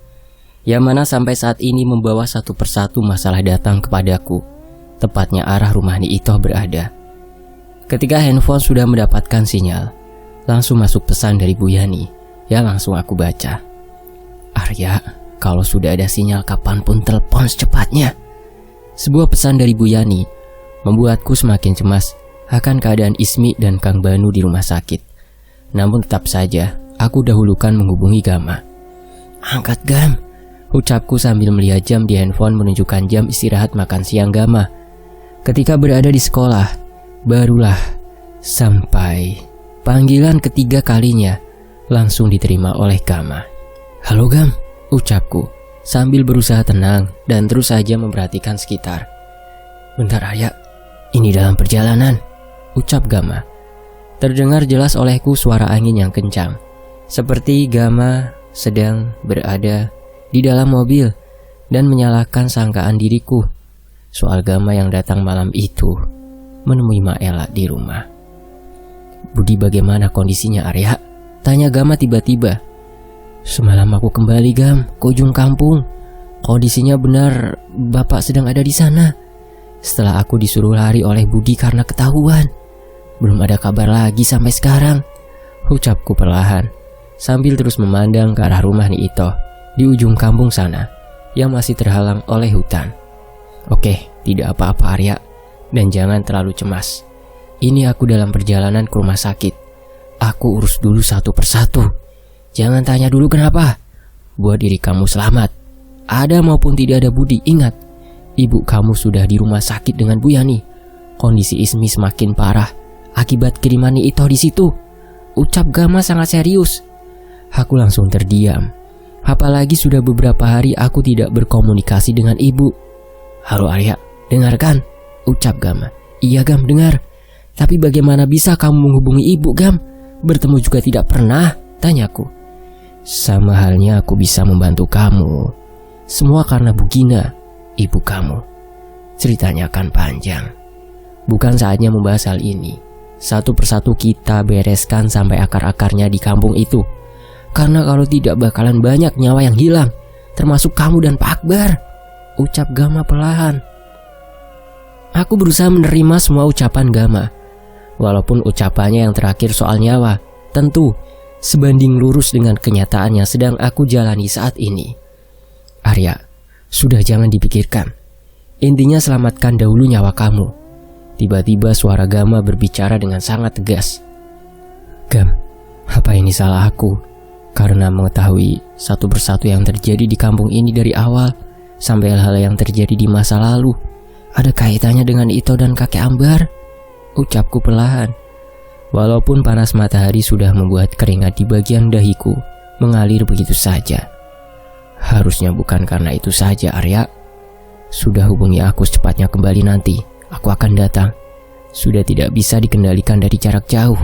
yang mana sampai saat ini membawa satu persatu masalah datang kepadaku, tepatnya arah rumah Ni Itoh berada. Ketika handphone sudah mendapatkan sinyal, langsung masuk pesan dari Bu Yani, yang langsung aku baca. Arya, kalau sudah ada sinyal kapanpun telepon secepatnya. Sebuah pesan dari Bu Yani membuatku semakin cemas akan keadaan Ismi dan Kang Banu di rumah sakit. Namun tetap saja, aku dahulukan menghubungi Gama. Angkat Gam, ucapku sambil melihat jam di handphone menunjukkan jam istirahat makan siang Gama. Ketika berada di sekolah, barulah sampai panggilan ketiga kalinya langsung diterima oleh Gama. Halo Gam, ucapku sambil berusaha tenang dan terus saja memperhatikan sekitar. Bentar Arya, ini dalam perjalanan, ucap Gama. Terdengar jelas olehku suara angin yang kencang, seperti Gama sedang berada di dalam mobil dan menyalahkan sangkaan diriku soal Gama yang datang malam itu menemui Maela di rumah. Budi, bagaimana kondisinya Arya? Tanya Gama tiba-tiba. Semalam aku kembali Gam ke ujung kampung. Kondisinya benar Bapak sedang ada di sana. Setelah aku disuruh lari oleh Budi karena ketahuan. Belum ada kabar lagi sampai sekarang, ucapku perlahan, sambil terus memandang ke arah rumah Ni Itoh di ujung kampung sana, yang masih terhalang oleh hutan. Oke, tidak apa-apa Arya, dan jangan terlalu cemas. Ini aku dalam perjalanan ke rumah sakit. Aku urus dulu satu persatu. Jangan tanya dulu kenapa. Buat diri kamu selamat, ada maupun tidak ada Budi, ingat, ibu kamu sudah di rumah sakit dengan Bu Yani. Kondisi Ismi semakin parah akibat kiriman Ni Itoh di situ, ucap Gama sangat serius. Aku langsung terdiam. Apalagi sudah beberapa hari aku tidak berkomunikasi dengan ibu. Halo Arya, dengarkan, ucap Gama. Iya Gam, dengar. Tapi bagaimana bisa kamu menghubungi ibu Gam? Bertemu juga tidak pernah, tanyaku. Sama halnya aku bisa membantu kamu. Semua karena Bu Gina, ibu kamu. Ceritanya akan panjang. Bukan saatnya membahas hal ini. Satu persatu kita bereskan sampai akar-akarnya di kampung itu. Karena kalau tidak bakalan banyak nyawa yang hilang, termasuk kamu dan Pak Akbar, ucap Gama perlahan. Aku berusaha menerima semua ucapan Gama. Walaupun ucapannya yang terakhir soal nyawa tentu sebanding lurus dengan kenyataan yang sedang aku jalani saat ini. Arya, sudah jangan dipikirkan. Intinya selamatkan dahulu nyawa kamu. Tiba-tiba suara Gama berbicara dengan sangat tegas. Gam, apa ini salah aku? Karena mengetahui satu persatu yang terjadi di kampung ini dari awal sampai hal-hal yang terjadi di masa lalu ada kaitannya dengan Ito dan kakek Ambar? Ucapku perlahan. Walaupun panas matahari sudah membuat keringat di bagian dahiku mengalir begitu saja. Harusnya bukan karena itu saja, Arya. Sudah hubungi aku secepatnya kembali nanti. Aku akan datang. Sudah tidak bisa dikendalikan dari jarak jauh.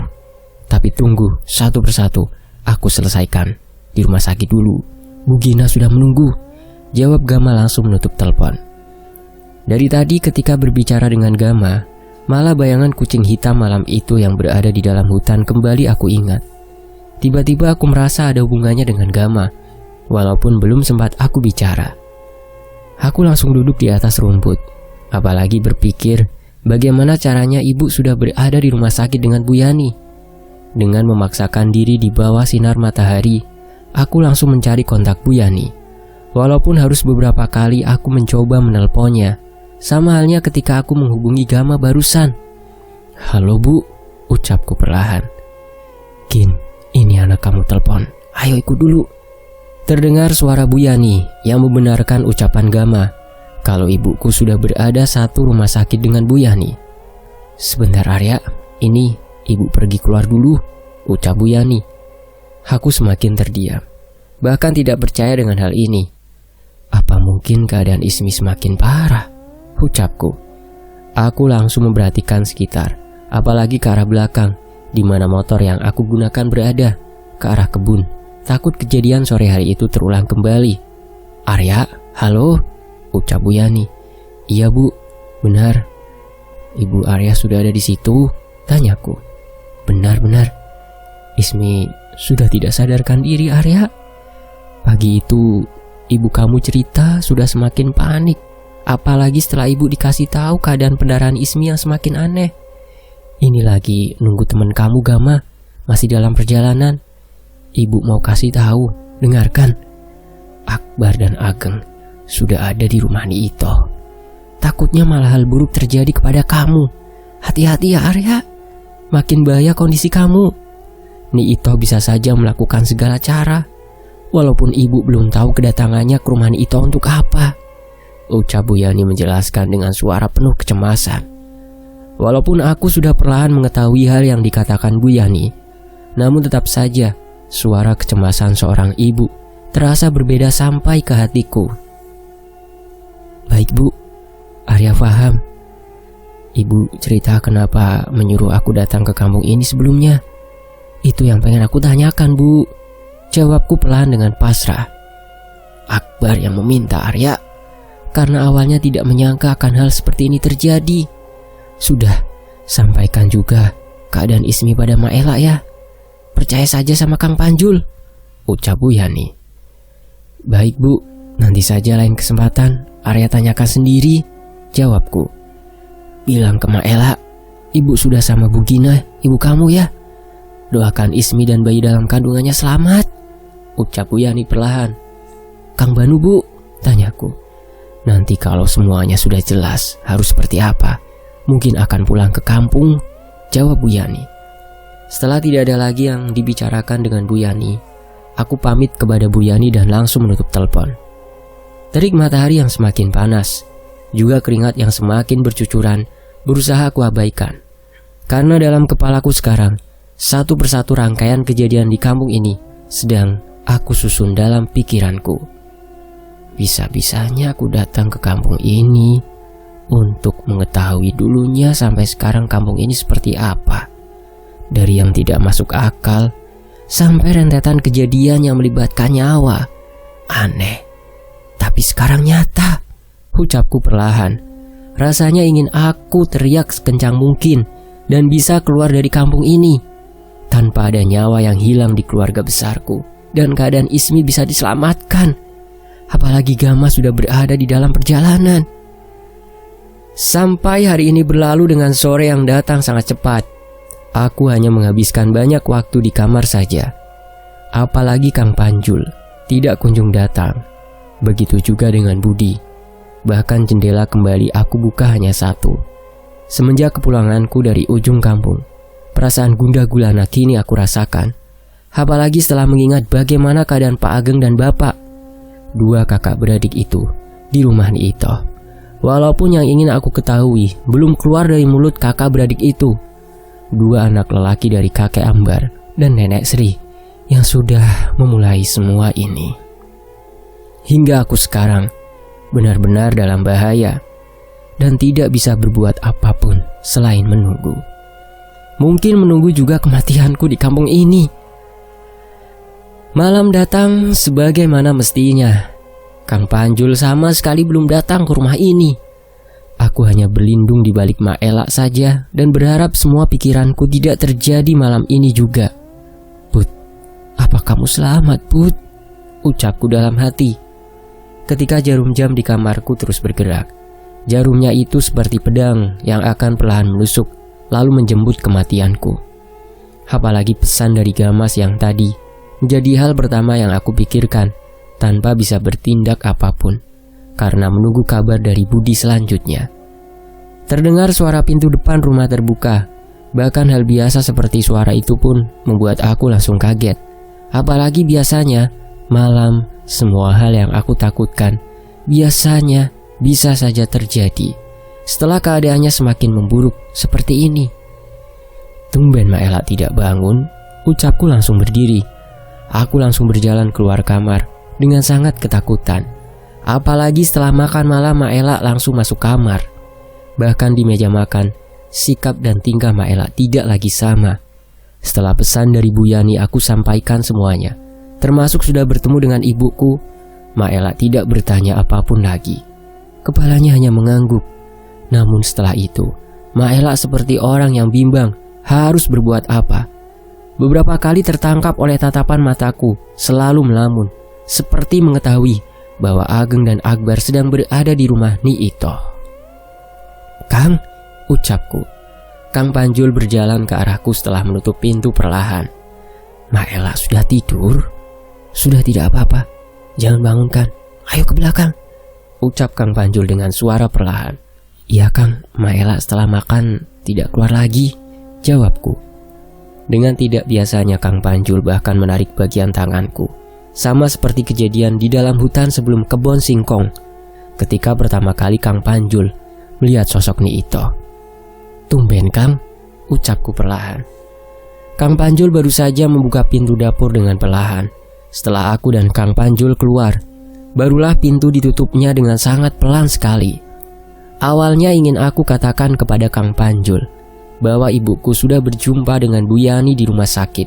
Tapi tunggu, satu persatu aku selesaikan. Di rumah sakit dulu. Bu Gina sudah menunggu. Jawab Gama langsung menutup telepon. Dari tadi ketika berbicara dengan Gama, malah bayangan kucing hitam malam itu yang berada di dalam hutan kembali aku ingat. Tiba-tiba aku merasa ada hubungannya dengan Gama, walaupun belum sempat aku bicara. Aku langsung duduk di atas rumput, apalagi berpikir bagaimana caranya ibu sudah berada di rumah sakit dengan Bu Yani. Dengan memaksakan diri di bawah sinar matahari, aku langsung mencari kontak Bu Yani. Walaupun harus beberapa kali aku mencoba menelponnya, sama halnya ketika aku menghubungi Gama barusan. Halo Bu, ucapku perlahan. Gin, ini anak kamu telepon. Ayo ikut dulu. Terdengar suara Bu Yani yang membenarkan ucapan Gama kalau ibuku sudah berada satu rumah sakit dengan Bu Yani. Sebentar Arya, ini ibu pergi keluar dulu, ucap Bu Yani. Aku semakin terdiam, bahkan tidak percaya dengan hal ini. Apa mungkin keadaan Ismi semakin parah? Ucapku. Aku langsung memperhatikan sekitar, apalagi ke arah belakang, di mana motor yang aku gunakan berada, ke arah kebun. Takut kejadian sore hari itu terulang kembali. Arya, halo? Ucap Bu Yani. Iya Bu, benar. Ibu Arya sudah ada di situ? Tanyaku. Benar-benar. Ismi sudah tidak sadarkan diri Arya. Pagi itu ibu kamu cerita sudah semakin panik. Apalagi setelah ibu dikasih tahu keadaan pendarahan Ismi yang semakin aneh. Ini lagi nunggu teman kamu Gama masih dalam perjalanan. Ibu mau kasih tahu, dengarkan. Akbar dan Ageng sudah ada di rumah Ni Ito. Takutnya malah hal buruk terjadi kepada kamu. Hati-hati ya Arya. Makin bahaya kondisi kamu. Ni Ito bisa saja melakukan segala cara. Walaupun ibu belum tahu kedatangannya ke rumah Ni Ito untuk apa. Ucap Bu Yani menjelaskan dengan suara penuh kecemasan. Walaupun aku sudah perlahan mengetahui hal yang dikatakan Bu Yani, namun tetap saja suara kecemasan seorang ibu terasa berbeda sampai ke hatiku. Baik Bu, Arya paham. Ibu cerita kenapa menyuruh aku datang ke kampung ini sebelumnya. Itu yang pengen aku tanyakan Bu, jawabku pelan dengan pasrah. Akbar yang meminta Arya, karena awalnya tidak menyangka akan hal seperti ini terjadi. Sudah, sampaikan juga keadaan Ismi pada Maela ya. Percaya saja sama Kang Panjul, ucap Bu Yani. Baik Bu, nanti saja lain kesempatan Arya tanyakan sendiri, jawabku. Bilang ke Maela, ibu sudah sama Bu Gina, ibu kamu ya. Doakan Ismi dan bayi dalam kandungannya selamat, ucap Bu Yani perlahan. Kang Banu Bu, tanyaku. Nanti kalau semuanya sudah jelas harus seperti apa, mungkin akan pulang ke kampung, jawab Bu Yani. Setelah tidak ada lagi yang dibicarakan dengan Bu Yani, aku pamit kepada Bu Yani dan langsung menutup telepon. Terik matahari yang semakin panas, juga keringat yang semakin bercucuran, berusaha aku abaikan. Karena dalam kepalaku sekarang, satu persatu rangkaian kejadian di kampung ini sedang aku susun dalam pikiranku. Bisa-bisanya aku datang ke kampung ini untuk mengetahui dulunya sampai sekarang kampung ini seperti apa. Dari yang tidak masuk akal sampai rentetan kejadian yang melibatkan nyawa. Aneh, tapi sekarang nyata, ucapku perlahan. Rasanya ingin aku teriak sekencang mungkin dan bisa keluar dari kampung ini tanpa ada nyawa yang hilang di keluarga besarku dan keadaan Ismi bisa diselamatkan. Apalagi Gama sudah berada di dalam perjalanan. Sampai hari ini berlalu dengan sore yang datang sangat cepat. Aku hanya menghabiskan banyak waktu di kamar saja. Apalagi Kang Panjul tidak kunjung datang. Begitu juga dengan Budi. Bahkan jendela kembali aku buka hanya satu. Semenjak kepulanganku dari ujung kampung, perasaan gundah gulana kini aku rasakan. Apalagi setelah mengingat bagaimana keadaan Pak Ageng dan Bapak, dua kakak beradik itu, di rumah Nyi Itoh. Walaupun yang ingin aku ketahui belum keluar dari mulut kakak beradik itu, dua anak lelaki dari kakek Ambar dan nenek Sri yang sudah memulai semua ini. Hingga aku sekarang benar-benar dalam bahaya dan tidak bisa berbuat apapun selain menunggu. Mungkin menunggu juga kematianku di kampung ini. Malam datang sebagaimana mestinya. Kang Panjul sama sekali belum datang ke rumah ini. Aku hanya berlindung di balik Mak Elak saja dan berharap semua pikiranku tidak terjadi malam ini juga. "Put, apa kamu selamat, Put?" ucapku dalam hati. Ketika jarum jam di kamarku terus bergerak. Jarumnya itu seperti pedang yang akan perlahan menusuk lalu menjemput kematianku. Apalagi pesan dari Gamas yang tadi menjadi hal pertama yang aku pikirkan tanpa bisa bertindak apapun karena menunggu kabar dari Budi selanjutnya. Terdengar suara pintu depan rumah terbuka. Bahkan hal biasa seperti suara itu pun membuat aku langsung kaget. Apalagi biasanya malam semua hal yang aku takutkan biasanya bisa saja terjadi setelah keadaannya semakin memburuk seperti ini. Tumben Mak Elak tidak bangun, ucapku langsung berdiri. Aku langsung berjalan keluar kamar dengan sangat ketakutan. Apalagi setelah makan malam Mak Elak langsung masuk kamar. Bahkan di meja makan, sikap dan tingkah Mak Elak tidak lagi sama. Setelah pesan dari Bu Yani aku sampaikan semuanya, termasuk sudah bertemu dengan ibuku. Mak Elak tidak bertanya apapun lagi. Kepalanya hanya mengangguk. Namun setelah itu, Mak Elak seperti orang yang bimbang harus berbuat apa. Beberapa kali tertangkap oleh tatapan mataku, selalu melamun, seperti mengetahui bahwa Ageng dan Akbar sedang berada di rumah Nyi Itoh. "Kang," ucapku. Kang Panjul berjalan ke arahku setelah menutup pintu perlahan. "Mak Elak sudah tidur? Sudah tidak apa-apa. Jangan bangunkan. Ayo ke belakang," ucap Kang Panjul dengan suara perlahan. "Iya Kang, Mak Elak setelah makan tidak keluar lagi," jawabku. Dengan tidak biasanya Kang Panjul bahkan menarik bagian tanganku. Sama seperti kejadian di dalam hutan sebelum kebon singkong, ketika pertama kali Kang Panjul melihat sosok Nyi Itoh. "Tumben Kang," ucapku perlahan. Kang Panjul baru saja membuka pintu dapur dengan perlahan. Setelah aku dan Kang Panjul keluar, barulah pintu ditutupnya dengan sangat pelan sekali. Awalnya ingin aku katakan kepada Kang Panjul bahwa ibuku sudah berjumpa dengan Bu Yani di rumah sakit.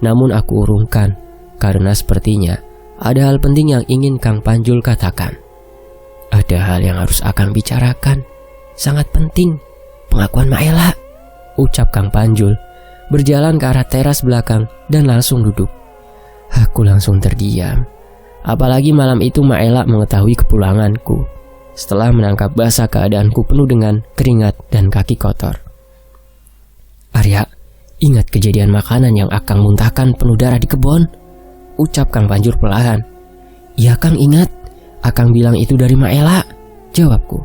Namun aku urungkan karena sepertinya ada hal penting yang ingin Kang Panjul katakan. "Ada hal yang harus Akang bicarakan. Sangat penting. Pengakuan Mak Elak," ucap Kang Panjul, berjalan ke arah teras belakang dan langsung duduk. Aku langsung terdiam. Apalagi malam itu Mak Elak mengetahui kepulanganku setelah menangkap basah keadaanku penuh dengan keringat dan kaki kotor. "Arya, ingat kejadian makanan yang Akang muntahkan penuh darah di kebon?" ucap Kang Panjul perlahan. "Iya Kang, ingat. Akang bilang itu dari Mak Elak," jawabku.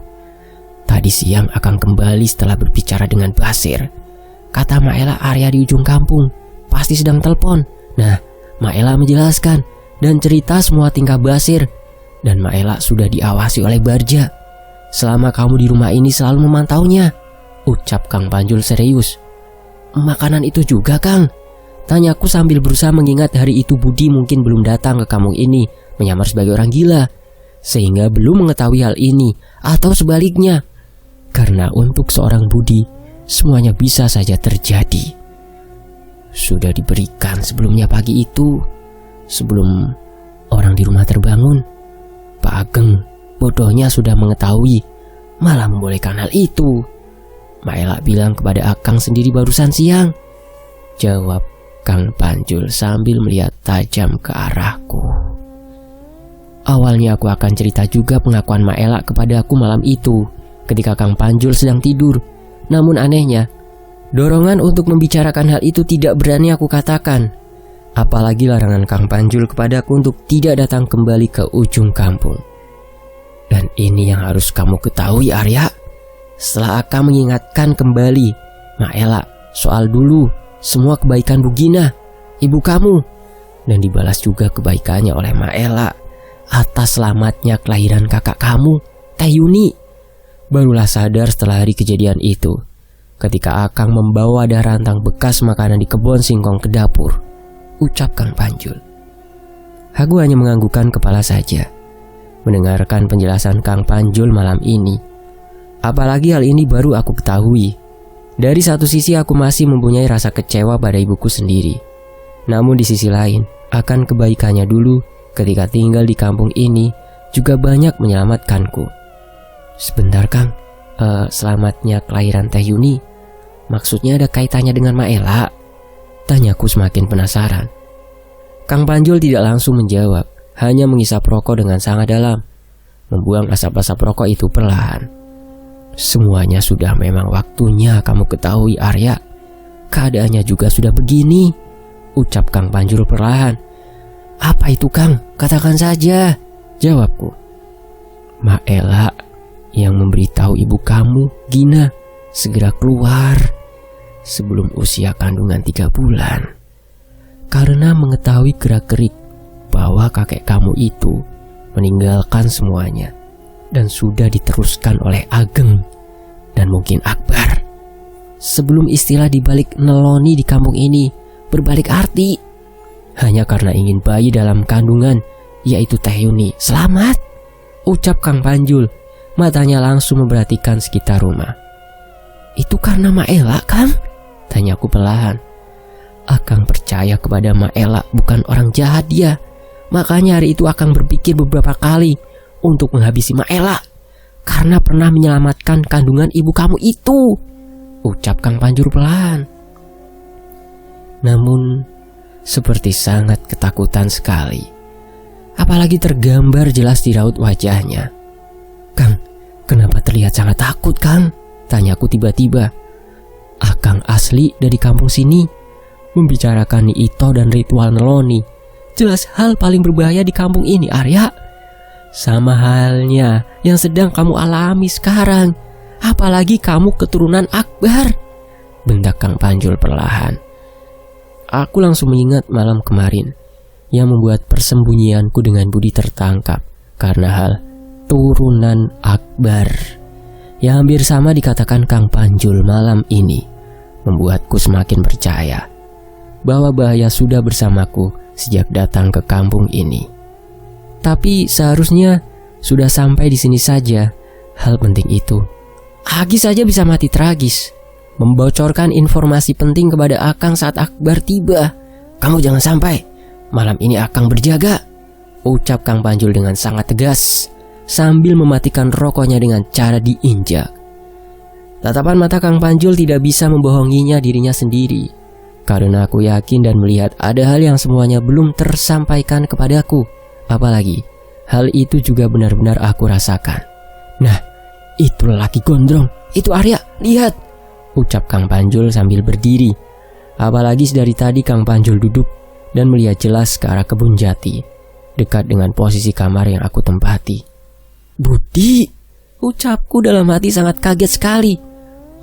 "Tadi siang Akang kembali setelah berbicara dengan Basir. Kata Mak Elak Arya di ujung kampung pasti sedang telepon. Nah, Mak Elak menjelaskan dan cerita semua tingkah Basir. Dan Mak Elak sudah diawasi oleh Barja. Selama kamu di rumah ini selalu memantaunya," ucap Kang Panjul serius. "Makanan itu juga Kang?" tanyaku sambil berusaha mengingat hari itu Budi mungkin belum datang ke kampung ini menyamar sebagai orang gila, sehingga belum mengetahui hal ini, atau sebaliknya. Karena untuk seorang Budi, semuanya bisa saja terjadi. "Sudah diberikan sebelumnya pagi itu, sebelum orang di rumah terbangun. Pak Ageng bodohnya sudah mengetahui, malah membolehkan hal itu. Mak Elak bilang kepada Akang sendiri barusan siang," jawab Kang Panjul sambil melihat tajam ke arahku. Awalnya aku akan cerita juga pengakuan Mak Elak kepada aku malam itu, ketika Kang Panjul sedang tidur. Namun anehnya, dorongan untuk membicarakan hal itu tidak berani aku katakan. Apalagi larangan Kang Panjul kepadaku untuk tidak datang kembali ke ujung kampung. Dan ini yang harus kamu ketahui, Arya. Setelah Akang mengingatkan kembali Mak Ela soal dulu semua kebaikan Bu Gina, ibu kamu, dan dibalas juga kebaikannya oleh Mak Ela atas selamatnya kelahiran kakak kamu, Teh Yuni. Barulah sadar setelah hari kejadian itu, ketika Akang membawa wadah rantang bekas makanan di kebun singkong ke dapur, ucap Kang Panjul. Aku hanya menganggukkan kepala saja mendengarkan penjelasan Kang Panjul malam ini. Apalagi hal ini baru aku ketahui. Dari satu sisi aku masih mempunyai rasa kecewa pada ibuku sendiri. Namun di sisi lain, akan kebaikannya dulu ketika tinggal di kampung ini juga banyak menyelamatkanku. Sebentar Kang, selamatnya kelahiran Teh Yuni, maksudnya ada kaitannya dengan Mak Ela? Tanyaku semakin penasaran. Kang Panjul tidak langsung menjawab, hanya mengisap rokok dengan sangat dalam, membuang asap-asap rokok itu perlahan. Semuanya sudah memang waktunya kamu ketahui, Arya. Keadaannya juga sudah begini, ucap Kang Panjul perlahan. Apa itu Kang? Katakan saja, jawabku. Mak Ela yang memberitahu ibu kamu, Gina, segera keluar sebelum usia kandungan 3 bulan. Karena mengetahui gerak-gerik bahwa kakek kamu itu meninggalkan semuanya dan sudah diteruskan oleh Ageng dan mungkin Akbar. Sebelum istilah dibalik neloni di kampung ini berbalik arti, hanya karena ingin bayi dalam kandungan, yaitu Teh Yuni, selamat, ucap Kang Panjul. Matanya langsung memperhatikan sekitar rumah. Itu karena Mak Ela, Kang? Tanyaku perlahan. Akang percaya kepada Mak Ela bukan orang jahat dia. Makanya hari itu Akang berpikir beberapa kali untuk menghabisi Mak Ela karena pernah menyelamatkan kandungan ibu kamu itu, ucap Kang Panjul perlahan. Namun seperti sangat ketakutan sekali. Apalagi tergambar jelas di raut wajahnya. Kang, kenapa terlihat sangat takut, Kang? Tanyaku tiba-tiba. Akang asli dari kampung sini, membicarakan Ito dan ritual neloni. Jelas hal paling berbahaya di kampung ini, Arya. Sama halnya yang sedang kamu alami sekarang. Apalagi kamu keturunan Akbar, bentak Kang Panjul perlahan. Aku langsung mengingat malam kemarin yang membuat persembunyianku dengan Budi tertangkap karena hal turunan Akbar. Yang hampir sama dikatakan Kang Panjul malam ini membuatku semakin percaya bahwa bahaya sudah bersamaku sejak datang ke kampung ini. Tapi seharusnya sudah sampai di sini saja hal penting itu. Agi saja bisa mati tragis, membocorkan informasi penting kepada Akang saat Akbar tiba. Kamu jangan sampai, malam ini Akang berjaga, ucap Kang Panjul dengan sangat tegas sambil mematikan rokoknya dengan cara diinjak. Tatapan mata Kang Panjul tidak bisa membohonginya dirinya sendiri, karena aku yakin dan melihat ada hal yang semuanya belum tersampaikan kepadaku. Apalagi hal itu juga benar-benar aku rasakan. Nah, itu lelaki gondrong, itu Arya, lihat, ucap Kang Panjul sambil berdiri. Apalagi dari tadi Kang Panjul duduk dan melihat jelas ke arah kebun jati, dekat dengan posisi kamar yang aku tempati. Budi, ucapku dalam hati sangat kaget sekali.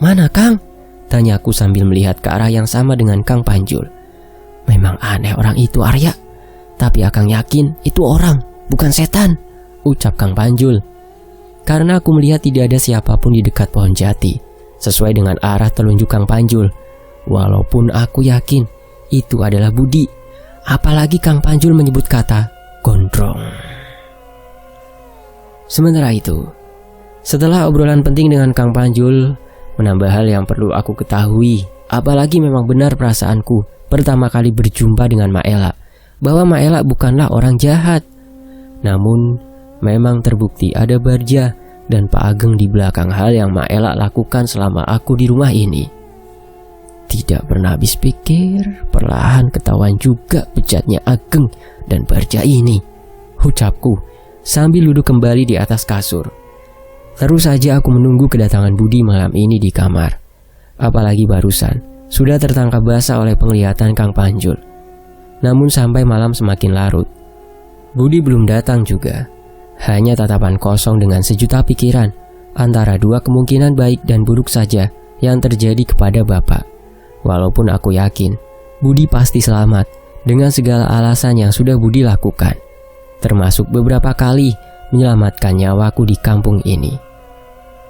Mana Kang? Tanyaku sambil melihat ke arah yang sama dengan Kang Panjul. Memang aneh orang itu, Arya. Tapi Akang yakin itu orang, bukan setan, ucap Kang Panjul. Karena aku melihat tidak ada siapapun di dekat pohon jati, sesuai dengan arah telunjuk Kang Panjul. Walaupun aku yakin itu adalah Budi. Apalagi Kang Panjul menyebut kata gondrong. Sementara itu, setelah obrolan penting dengan Kang Panjul, menambah hal yang perlu aku ketahui. Apalagi memang benar perasaanku pertama kali berjumpa dengan Mak Ela, bahwa Mak Ela bukanlah orang jahat. Namun memang terbukti ada Barja dan Pak Ageng di belakang hal yang Mak Ela lakukan selama aku di rumah ini. Tidak pernah habis pikir, perlahan ketahuan juga bejatnya Ageng dan Barja ini, ucapku sambil duduk kembali di atas kasur. Terus saja aku menunggu kedatangan Budi malam ini di kamar. Apalagi barusan sudah tertangkap basah oleh penglihatan Kang Panjul. Namun sampai malam semakin larut, Budi belum datang juga. Hanya tatapan kosong dengan sejuta pikiran antara dua kemungkinan baik dan buruk saja yang terjadi kepada Bapak. Walaupun aku yakin Budi pasti selamat dengan segala alasan yang sudah Budi lakukan, termasuk beberapa kali menyelamatkan nyawaku di kampung ini.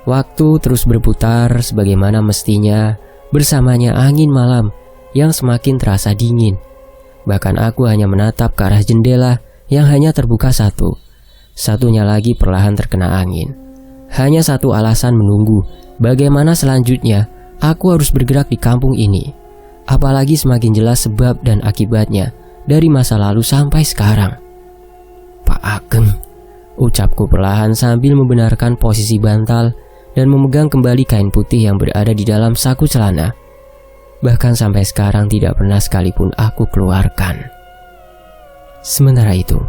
Waktu terus berputar sebagaimana mestinya bersamanya angin malam yang semakin terasa dingin. Bahkan aku hanya menatap ke arah jendela yang hanya terbuka satu. Satunya lagi perlahan terkena angin. Hanya satu alasan menunggu bagaimana selanjutnya aku harus bergerak di kampung ini. Apalagi semakin jelas sebab dan akibatnya dari masa lalu sampai sekarang. Pak Ageng, ucapku perlahan sambil membenarkan posisi bantal dan memegang kembali kain putih yang berada di dalam saku celana. Bahkan sampai sekarang tidak pernah sekalipun aku keluarkan. Sementara itu,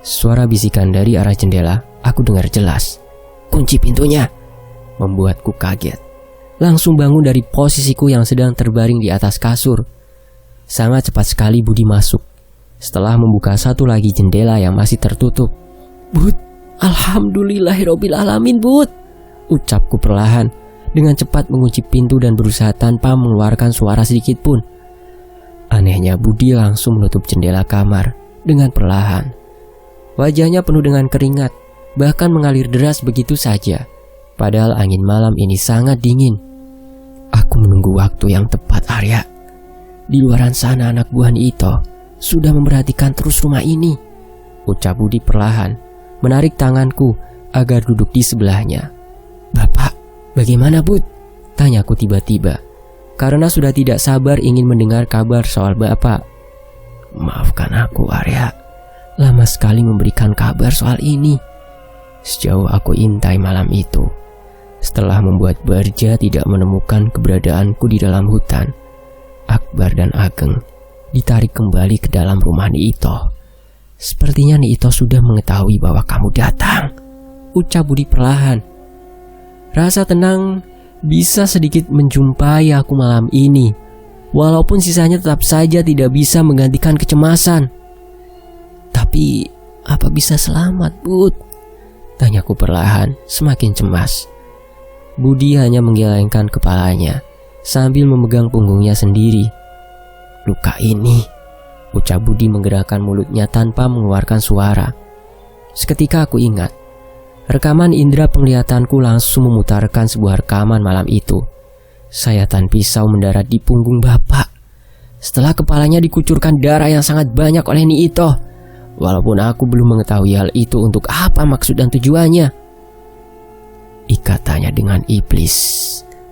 suara bisikan dari arah jendela aku dengar jelas. "Kunci pintunya!" Membuatku kaget. Langsung bangun dari posisiku yang sedang terbaring di atas kasur. Sangat cepat sekali Budi masuk. Setelah membuka satu lagi jendela yang masih tertutup. "Bud, alhamdulillahirobbil alamin, Bud!" Ucapku perlahan dengan cepat mengunci pintu dan berusaha tanpa mengeluarkan suara sedikit pun. Anehnya Budi langsung menutup jendela kamar dengan perlahan. Wajahnya penuh dengan keringat, bahkan mengalir deras begitu saja. Padahal angin malam ini sangat dingin. Aku menunggu waktu yang tepat, Arya. Di luaran sana anak buah Ito sudah memperhatikan terus rumah ini, ucap Budi perlahan, menarik tanganku agar duduk di sebelahnya. "Bapak, bagaimana, Bud?" tanyaku tiba-tiba, karena sudah tidak sabar ingin mendengar kabar soal Bapak. "Maafkan aku, Arya. Lama sekali memberikan kabar soal ini. Sejauh aku intai malam itu, setelah membuat Barja tidak menemukan keberadaanku di dalam hutan, Akbar dan Ageng ditarik kembali ke dalam rumah Ito. Sepertinya Ito sudah mengetahui bahwa kamu datang," ucap Budi perlahan. Rasa tenang bisa sedikit menjumpai aku malam ini, walaupun sisanya tetap saja tidak bisa menggantikan kecemasan. "Tapi apa bisa selamat, Bud?" tanyaku perlahan, semakin cemas. Budi hanya menggelengkan kepalanya sambil memegang punggungnya sendiri. "Luka ini," ucap Budi menggerakkan mulutnya tanpa mengeluarkan suara. Seketika aku ingat rekaman indera penglihatanku langsung memutarkan sebuah rekaman malam itu. Sayatan pisau mendarat di punggung Bapak setelah kepalanya dikucurkan darah yang sangat banyak oleh Ito. Walaupun aku belum mengetahui hal itu untuk apa maksud dan tujuannya. Ikatannya dengan iblis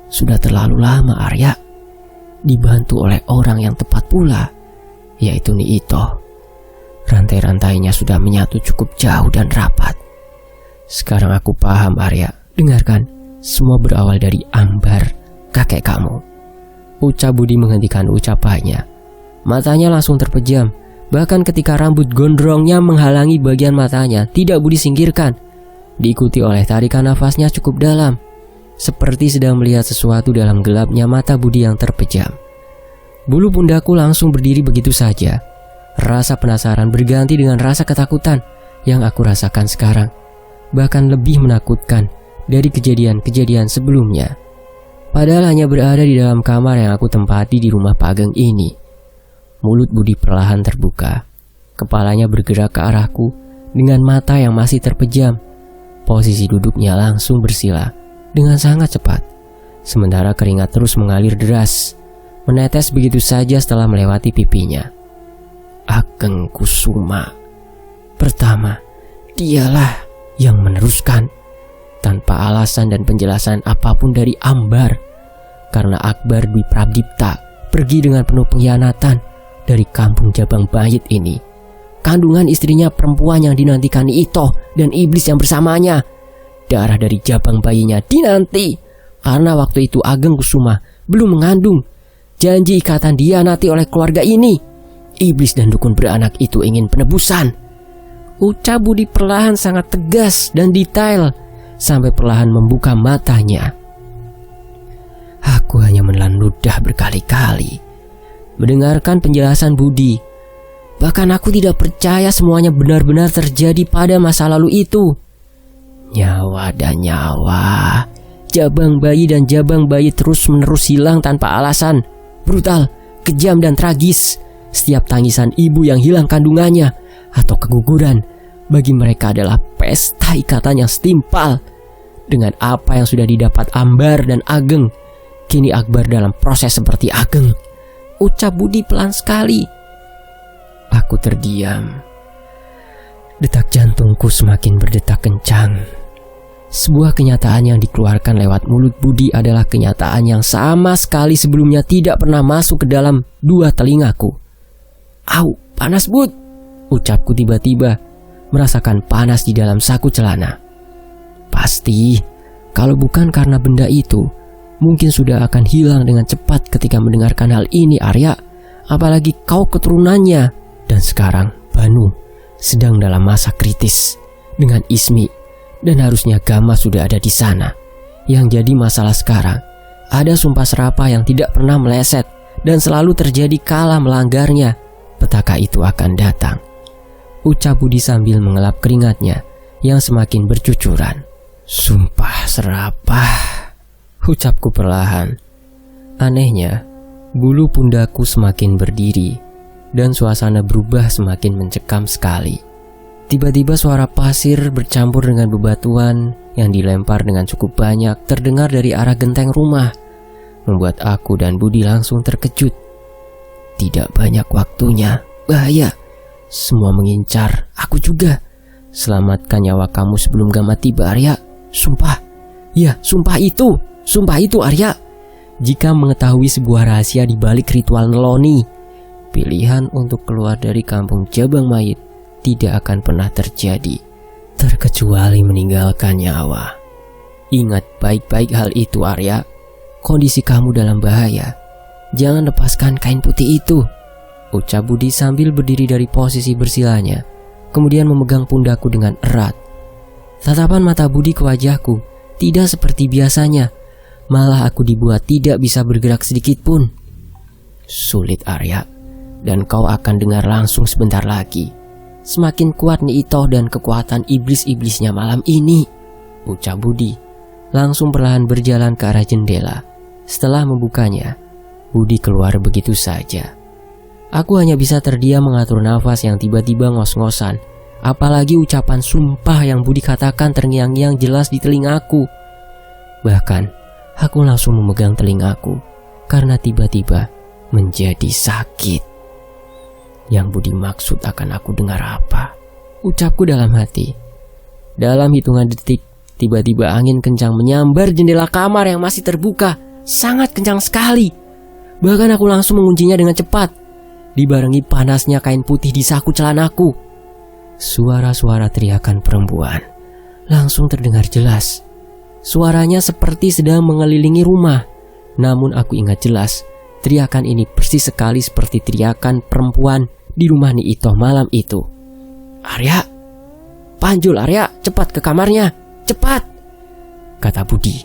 sudah terlalu lama, Arya. Dibantu oleh orang yang tepat pula, yaitu Ito. Rantai-rantainya sudah menyatu cukup jauh dan rapat. Sekarang aku paham, Arya. Dengarkan, semua berawal dari Ambar, kakek kamu, ucap Budi menghentikan ucapannya. Matanya langsung terpejam. Bahkan ketika rambut gondrongnya menghalangi bagian matanya, tidak Budi singkirkan. Diikuti oleh tarikan nafasnya cukup dalam, seperti sedang melihat sesuatu dalam gelapnya mata Budi yang terpejam. Bulu pundakku langsung berdiri begitu saja. Rasa penasaran berganti dengan rasa ketakutan yang aku rasakan sekarang. Bahkan lebih menakutkan dari kejadian-kejadian sebelumnya. Padahal hanya berada di dalam kamar yang aku tempati di rumah Pak Ageng ini. Mulut Budi perlahan terbuka. Kepalanya bergerak ke arahku dengan mata yang masih terpejam. Posisi duduknya langsung bersila dengan sangat cepat. Sementara keringat terus mengalir deras, menetes begitu saja setelah melewati pipinya. Ageng Kusuma. Pertama, dialah yang meneruskan tanpa alasan dan penjelasan apapun dari Ambar, karena Akbar Dwi Prabdipta pergi dengan penuh pengkhianatan dari kampung Jabang Bayit ini. Kandungan istrinya perempuan yang dinantikan Ito dan iblis yang bersamanya. Darah dari jabang bayinya dinanti karena waktu itu Ageng Kusuma belum mengandung. Janji ikatan dihianati oleh keluarga ini. Iblis dan dukun beranak itu ingin penebusan. Ucap Budi perlahan sangat tegas dan detail, sampai perlahan membuka matanya. Aku hanya menelan ludah berkali-kali mendengarkan penjelasan Budi. Bahkan aku tidak percaya semuanya benar-benar terjadi pada masa lalu itu. Nyawa dan nyawa, jabang bayi dan jabang bayi terus-menerus hilang tanpa alasan. Brutal, kejam dan tragis. Setiap tangisan ibu yang hilang kandungannya atau keguguran bagi mereka adalah pesta ikatan yang setimpal. Dengan apa yang sudah didapat Ambar dan Ageng, kini Akbar dalam proses seperti Ageng, ucap Budi pelan sekali. Aku terdiam. Detak jantungku semakin berdetak kencang. Sebuah kenyataan yang dikeluarkan lewat mulut Budi adalah kenyataan yang sama sekali sebelumnya tidak pernah masuk ke dalam dua telingaku. Au, panas Bud, ucapku tiba-tiba, merasakan panas di dalam saku celana. Pasti, kalau bukan karena benda itu, mungkin sudah akan hilang dengan cepat ketika mendengarkan hal ini, Arya. Apalagi kau keturunannya. Dan sekarang Banu sedang dalam masa kritis dengan Ismi, dan harusnya Gama sudah ada di sana. Yang jadi masalah sekarang, ada sumpah serapah yang tidak pernah meleset dan selalu terjadi kala melanggarnya. Petaka itu akan datang, ucap Budi sambil mengelap keringatnya yang semakin bercucuran. Sumpah serapah, ucapku perlahan. Anehnya, bulu pundakku semakin berdiri dan suasana berubah semakin mencekam sekali. Tiba-tiba suara pasir bercampur dengan bebatuan yang dilempar dengan cukup banyak terdengar dari arah genteng rumah, membuat aku dan Budi langsung terkejut. Tidak banyak waktunya, bahaya. Semua mengincar, aku juga. Selamatkan nyawa kamu sebelum Gama tiba, Arya. Sumpah, ya sumpah itu Arya. Jika mengetahui sebuah rahasia di balik ritual Neloni, pilihan untuk keluar dari kampung Jabang Mayit tidak akan pernah terjadi, terkecuali meninggalkan nyawa. Ingat baik-baik hal itu, Arya. Kondisi kamu dalam bahaya. Jangan lepaskan kain putih itu, ucap Budi sambil berdiri dari posisi bersilanya, kemudian memegang pundakku dengan erat. Tatapan mata Budi ke wajahku tidak seperti biasanya, malah aku dibuat tidak bisa bergerak sedikit pun. Sulit, Arya, dan kau akan dengar langsung sebentar lagi. Semakin kuat Nyi Itoh dan kekuatan iblis-iblisnya malam ini, ucap Budi, langsung perlahan berjalan ke arah jendela. Setelah membukanya, Budi keluar begitu saja. Aku hanya bisa terdiam mengatur nafas yang tiba-tiba ngos-ngosan. Apalagi ucapan sumpah yang Budi katakan terngiang-ngiang jelas di telingaku. Bahkan, aku langsung memegang telingaku karena tiba-tiba menjadi sakit. Yang Budi maksud akan aku dengar apa? Ucapku dalam hati. Dalam hitungan detik, tiba-tiba angin kencang menyambar jendela kamar yang masih terbuka. Sangat kencang sekali. Bahkan aku langsung menguncinya dengan cepat, dibarengi panasnya kain putih di saku celanaku. Suara-suara teriakan perempuan langsung terdengar jelas. Suaranya seperti sedang mengelilingi rumah. Namun aku ingat jelas, teriakan ini persis sekali seperti teriakan perempuan di rumah Nyi Itoh malam itu. Arya, panjul Arya, cepat ke kamarnya, cepat, kata Budi.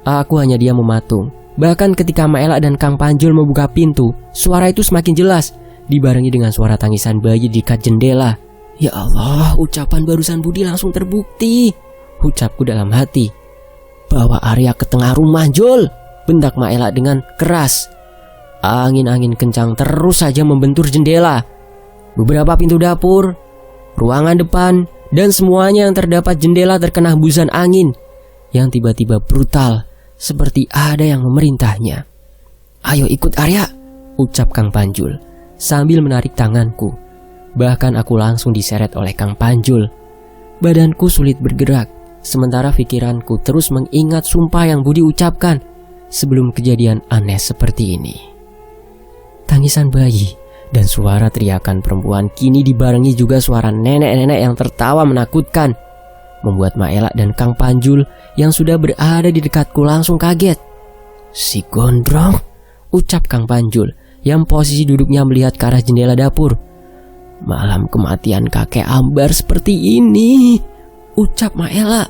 Aku hanya diam mematung. Bahkan ketika Maela dan Kang Panjul membuka pintu, suara itu semakin jelas, dibarengi dengan suara tangisan bayi di dekat jendela. Ya Allah, ucapan barusan Budi langsung terbukti, ucapku dalam hati. Bawa Arya ke tengah rumah, Jul, bentak Maela dengan keras. Angin-angin kencang terus saja membentur jendela, beberapa pintu dapur, ruangan depan, dan semuanya yang terdapat jendela terkena hembusan angin yang tiba-tiba brutal, seperti ada yang memerintahnya. Ayo ikut Arya, ucap Kang Panjul sambil menarik tanganku. Bahkan aku langsung diseret oleh Kang Panjul. Badanku sulit bergerak, sementara pikiranku terus mengingat sumpah yang Budi ucapkan sebelum kejadian aneh seperti ini. Tangisan bayi dan suara teriakan perempuan kini dibarengi juga suara nenek-nenek yang tertawa menakutkan, membuat Maela dan Kang Panjul yang sudah berada di dekatku langsung kaget. Si gondrong, ucap Kang Panjul yang posisi duduknya melihat ke arah jendela dapur. Malam kematian kakek Ambar seperti ini, ucap Maela.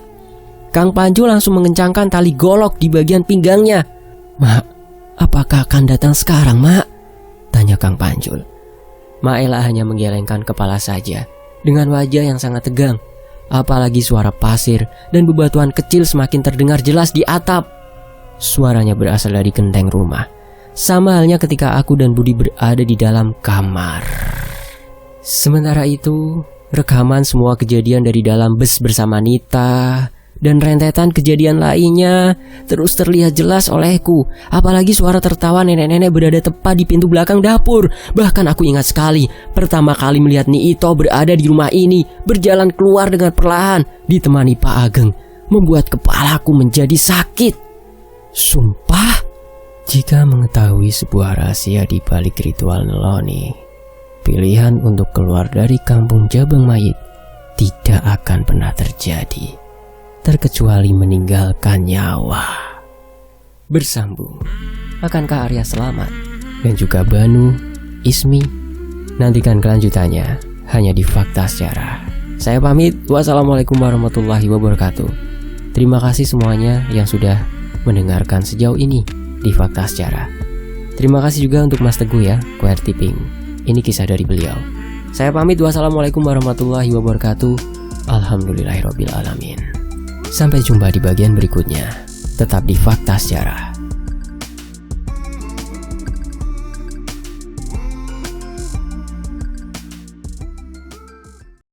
Kang Panjo langsung mengencangkan tali golok di bagian pinggangnya. "Mak, apakah akan datang sekarang, Mak?" tanya Kang Panjul. Mak Ella hanya menggelengkan kepala saja dengan wajah yang sangat tegang. Apalagi suara pasir dan bebatuan kecil semakin terdengar jelas di atap. Suaranya berasal dari genteng rumah. Sama halnya ketika aku dan Budi berada di dalam kamar. Sementara itu, rekaman semua kejadian dari dalam bus bersama Nita dan rentetan kejadian lainnya terus terlihat jelas olehku. Apalagi suara tertawa nenek-nenek berada tepat di pintu belakang dapur. Bahkan aku ingat sekali pertama kali melihat Nito berada di rumah ini, berjalan keluar dengan perlahan ditemani Pak Ageng, membuat kepalaku menjadi sakit. Sumpah, jika mengetahui sebuah rahasia di balik ritual Neloni, pilihan untuk keluar dari kampung Jabang Mayit tidak akan pernah terjadi, terkecuali meninggalkan nyawa. Bersambung, akankah Arya selamat? Dan juga Banu, Ismi? Nantikan kelanjutannya hanya di Fakta Sejarah. Saya pamit, wassalamualaikum warahmatullahi wabarakatuh. Terima kasih semuanya yang sudah mendengarkan sejauh ini di Fakta Sejarah. Terima kasih juga untuk Mas Teguh ya, QWERTY Pink. Ini kisah dari beliau. Saya pamit, wassalamualaikum warahmatullahi wabarakatuh. Alhamdulillahirrabbilalamin. Sampai jumpa di bagian berikutnya. Tetap di Fakta Sejarah.